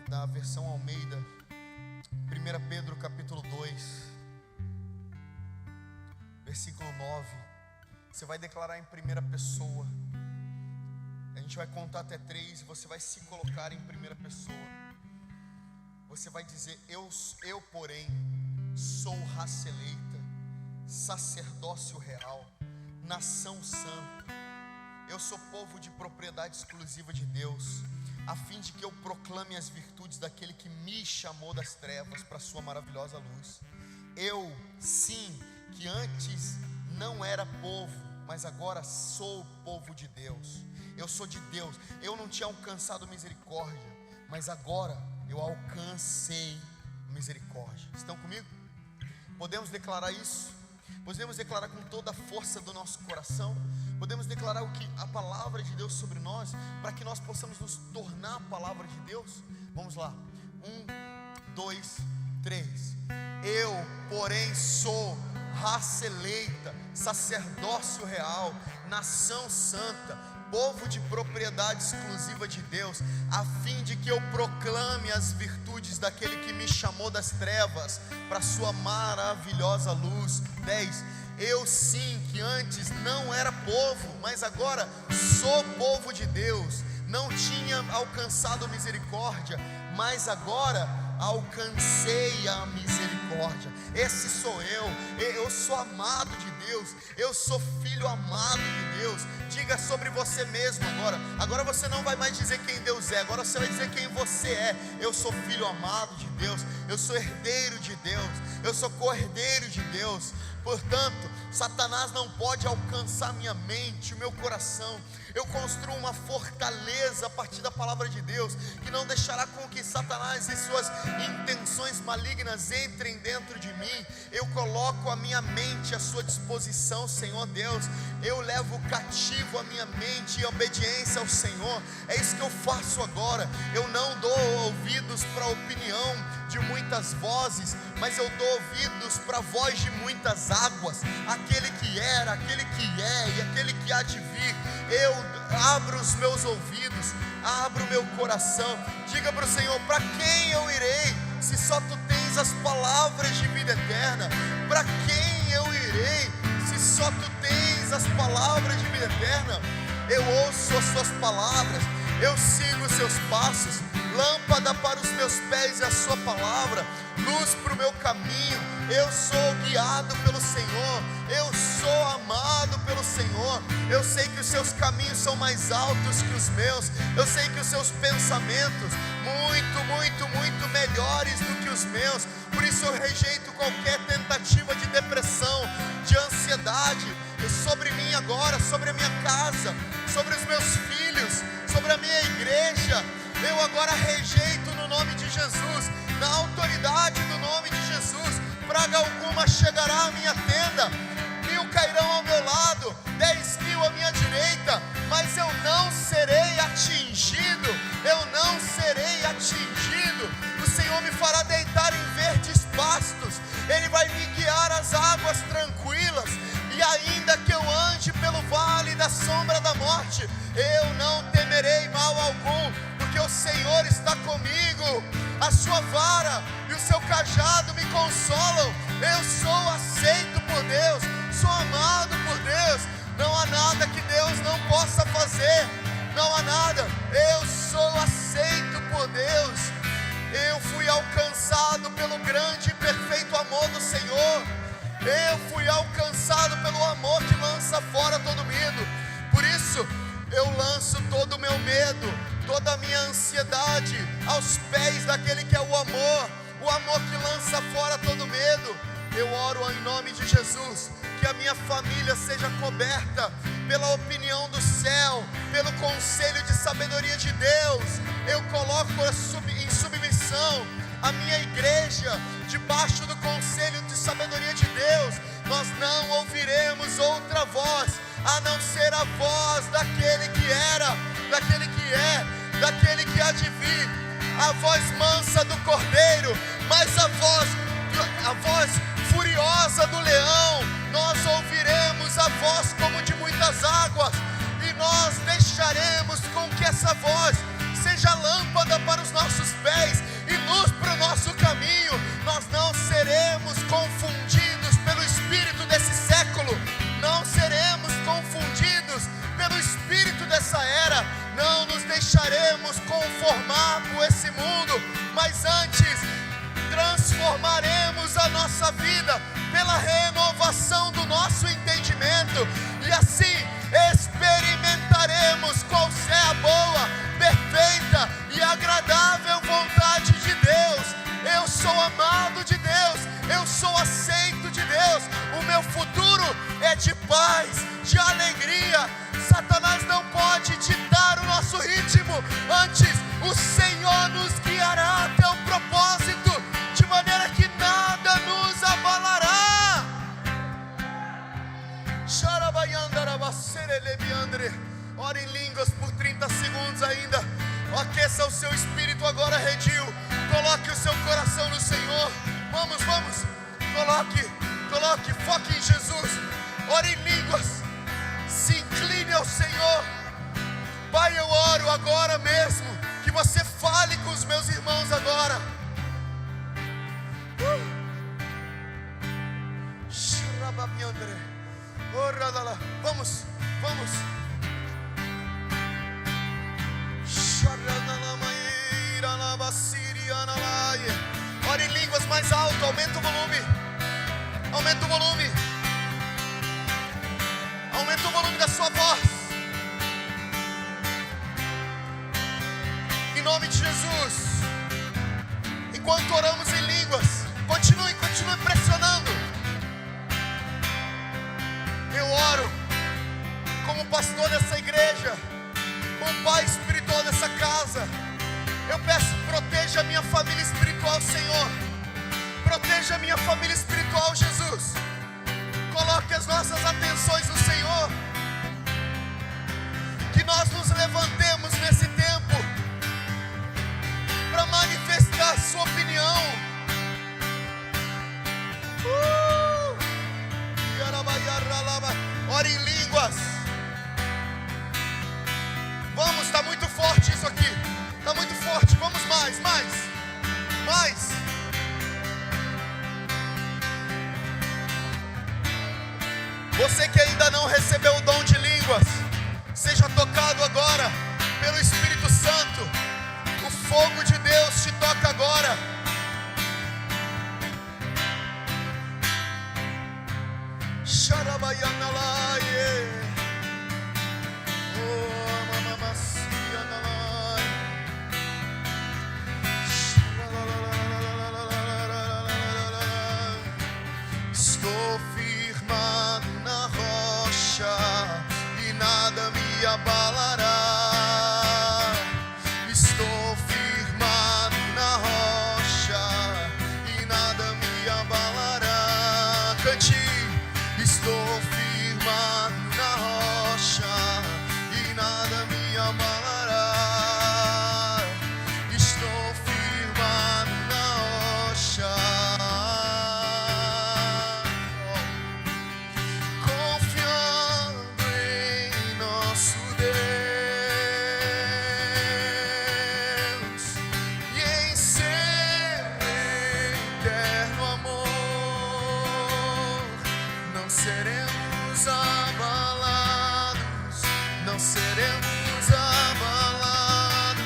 na versão Almeida, 1 Pedro capítulo 2, versículo 9. Você vai declarar em primeira pessoa. A gente vai contar até 3 e você vai se colocar em primeira pessoa. Você vai dizer: eu porém, sou raça eleita, sacerdócio real, nação santa. Eu sou povo de propriedade exclusiva de Deus, a fim de que eu proclame as virtudes daquele que me chamou das trevas para a sua maravilhosa luz. Eu, sim, que antes não era povo, mas agora sou povo de Deus. Eu sou de Deus. Eu não tinha alcançado misericórdia, mas agora eu alcancei misericórdia. Estão comigo? Podemos declarar isso? Podemos declarar com toda a força do nosso coração? Podemos declarar a palavra de Deus sobre nós, para que nós possamos nos tornar a palavra de Deus? Vamos lá, 1, 2, 3. Eu, porém, sou raça eleita, sacerdócio real, nação santa, povo de propriedade exclusiva de Deus, a fim de que eu proclame as virtudes daquele que me chamou das trevas para a sua maravilhosa luz. 10. Eu sim, que antes não era povo, mas agora sou povo de Deus. Não tinha alcançado misericórdia, mas agora alcancei a misericórdia. Esse sou eu sou amado de Deus, eu sou filho amado de Deus. Diga sobre você mesmo agora. Agora você não vai mais dizer quem Deus é, agora você vai dizer quem você é. Eu sou filho amado de Deus, eu sou herdeiro de Deus, eu sou cordeiro de Deus. Portanto, Satanás não pode alcançar minha mente, o meu coração. Eu construo uma fortaleza a partir da palavra de Deus, que não deixará com que Satanás e suas intenções malignas entrem dentro de mim. Eu coloco a minha mente à sua disposição, Senhor Deus. Eu levo cativo a minha mente em obediência ao Senhor. É isso que eu faço agora. Eu não dou ouvidos para a opinião de muitas vozes, mas eu dou ouvidos para a voz de muitas águas. Aquele que era, aquele que é e aquele que há de vir. Eu abro os meus ouvidos, abro o meu coração. Diga para o Senhor: para quem eu irei, se só tu tens as palavras de vida eterna? Para quem eu irei, se só tu tens as palavras de vida eterna? Eu ouço as tuas palavras, eu sigo os seus passos. Lâmpada para os meus pés é a sua palavra, luz para o meu caminho. Eu sou guiado pelo Senhor, eu sou amado pelo Senhor. Eu sei que os seus caminhos são mais altos que os meus. Eu sei que os seus pensamentos muito melhores do que os meus. Por isso eu rejeito qualquer tentativa de depressão, de ansiedade sobre mim agora, sobre a minha casa, sobre os meus filhos, sobre a minha igreja. Eu agora rejeito no nome de Jesus, na autoridade do nome de Jesus. Praga alguma chegará à minha tenda, 1000 cairão ao meu lado, 10.000 à minha direita, mas eu não serei atingido. Eu não serei atingido. O Senhor me fará deitar em verdes pastos. Ele vai me guiar às águas tranquilas. E ainda que eu ande pelo vale da sombra da morte, eu não temerei mal algum, porque o Senhor está comigo. A sua vara e o seu cajado me consolam. Eu sou aceito por Deus, sou amado por Deus. Não há nada que Deus não possa fazer. Não há nada. Eu sou aceito por Deus. Eu fui alcançado pelo grande e perfeito amor do Senhor. Eu fui alcançado pelo amor que lança fora todo medo. Por isso eu lanço todo o meu medo, toda a minha ansiedade aos pés daquele que é o amor que lança fora todo medo. Eu oro em nome de Jesus, que a minha família seja coberta pela opinião do céu, pelo conselho de sabedoria de Deus. Eu coloco em submissão a minha igreja debaixo do conselho de sabedoria de Deus. Nós não ouviremos outra voz a não ser a voz daquele que era, daquele que é, daquele que há de vir. A voz mansa do cordeiro, mas a voz furiosa do leão. Nós ouviremos a voz como de muitas águas, e nós deixaremos com que essa voz seja nosso caminho. Nós não seremos confundidos pelo espírito desse século, não seremos confundidos pelo espírito dessa era, não nos deixaremos conformar com esse mundo, mas antes transformaremos a nossa vida pela renovação do nosso entendimento, e assim experimentaremos qual é a boa, perfeita e agradável vontade de Deus. Eu sou amado de Deus, eu sou aceito de Deus, o meu futuro é de paz, de alegria. Satanás não pode ditar o nosso ritmo, antes o Senhor nos guiará até o propósito, de maneira que nada nos abalará. Ore em línguas por 30 segundos ainda. Aqueça o seu espírito agora, redil. Coloque o seu coração no Senhor. Vamos. Coloque, foque em Jesus. Ore em línguas. Se incline ao Senhor. Pai, eu oro agora mesmo, que você fale com os meus irmãos agora. Vamos. Ore em línguas mais alto, aumenta o volume. Aumenta o volume da sua voz. Em nome de Jesus. Enquanto oramos em línguas, continue pressionando. Eu oro como pastor dessa igreja, como pai espiritual dessa casa. Eu peço, proteja a minha família espiritual, Senhor. Proteja a minha família espiritual, Jesus. Coloque as nossas atenções no Senhor. Que nós nos levantemos nesse tempo para manifestar a sua opinião. Ore em línguas. Vamos, está muito forte isso aqui. Está muito forte. Vamos mais. Você que ainda não recebeu o dom de línguas, seja tocado agora pelo Espírito Santo. O fogo de Deus te toca agora. Estou firmado na rocha e nada me abalará. Estou firmado na rocha e nada me abalará. Cante. Estou firmado na rocha e nada me abalará. Estou firmado na rocha, confiando em nosso Deus e em seu eterno amor. Não seremos abalados, não seremos abalados,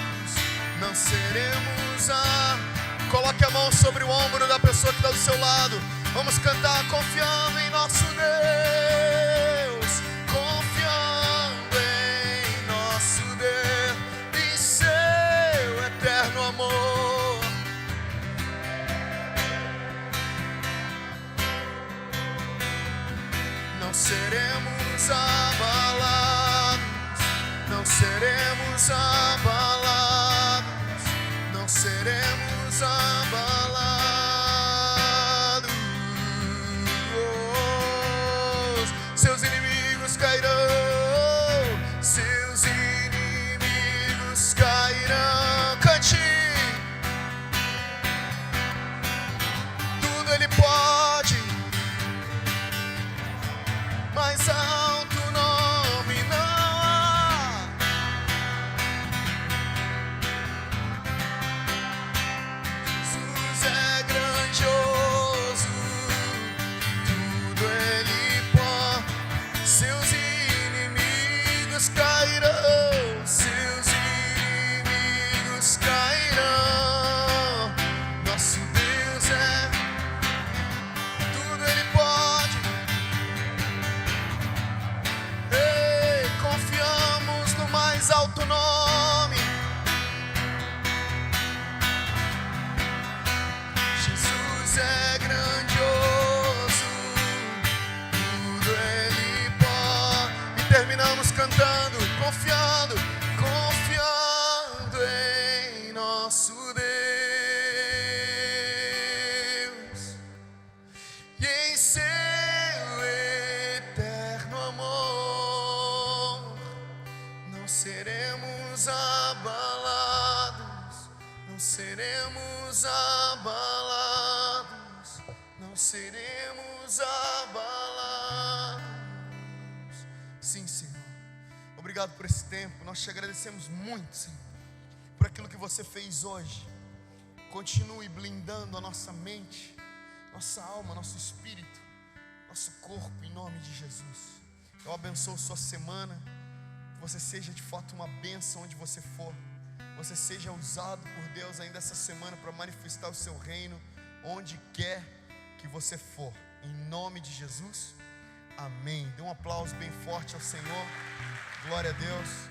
não seremos Coloque a mão sobre o ombro da pessoa que está do seu lado. Vamos cantar confiando em nosso Deus, confiando em nosso Deus e seu eterno amor. Não seremos abalados, não seremos abalados, não seremos abalados. Seus inimigos cairão, seus inimigos cairão. Cante. Tudo Ele pode. Mais alto nome não há. Jesus é terminamos cantando, confiando, confiando em nosso Deus e em seu eterno amor. Não seremos abalados, não seremos abalados, não seremos abalados. Sim, Senhor. Obrigado por esse tempo. Nós te agradecemos muito, Senhor, por aquilo que você fez hoje. Continue blindando a nossa mente, nossa alma, nosso espírito, nosso corpo, em nome de Jesus. Eu abençoo sua semana. Que você seja de fato uma bênção onde você for. Você seja usado por Deus ainda essa semana para manifestar o seu reino onde quer que você for. Em nome de Jesus. Amém. Dê um aplauso bem forte ao Senhor. Glória a Deus.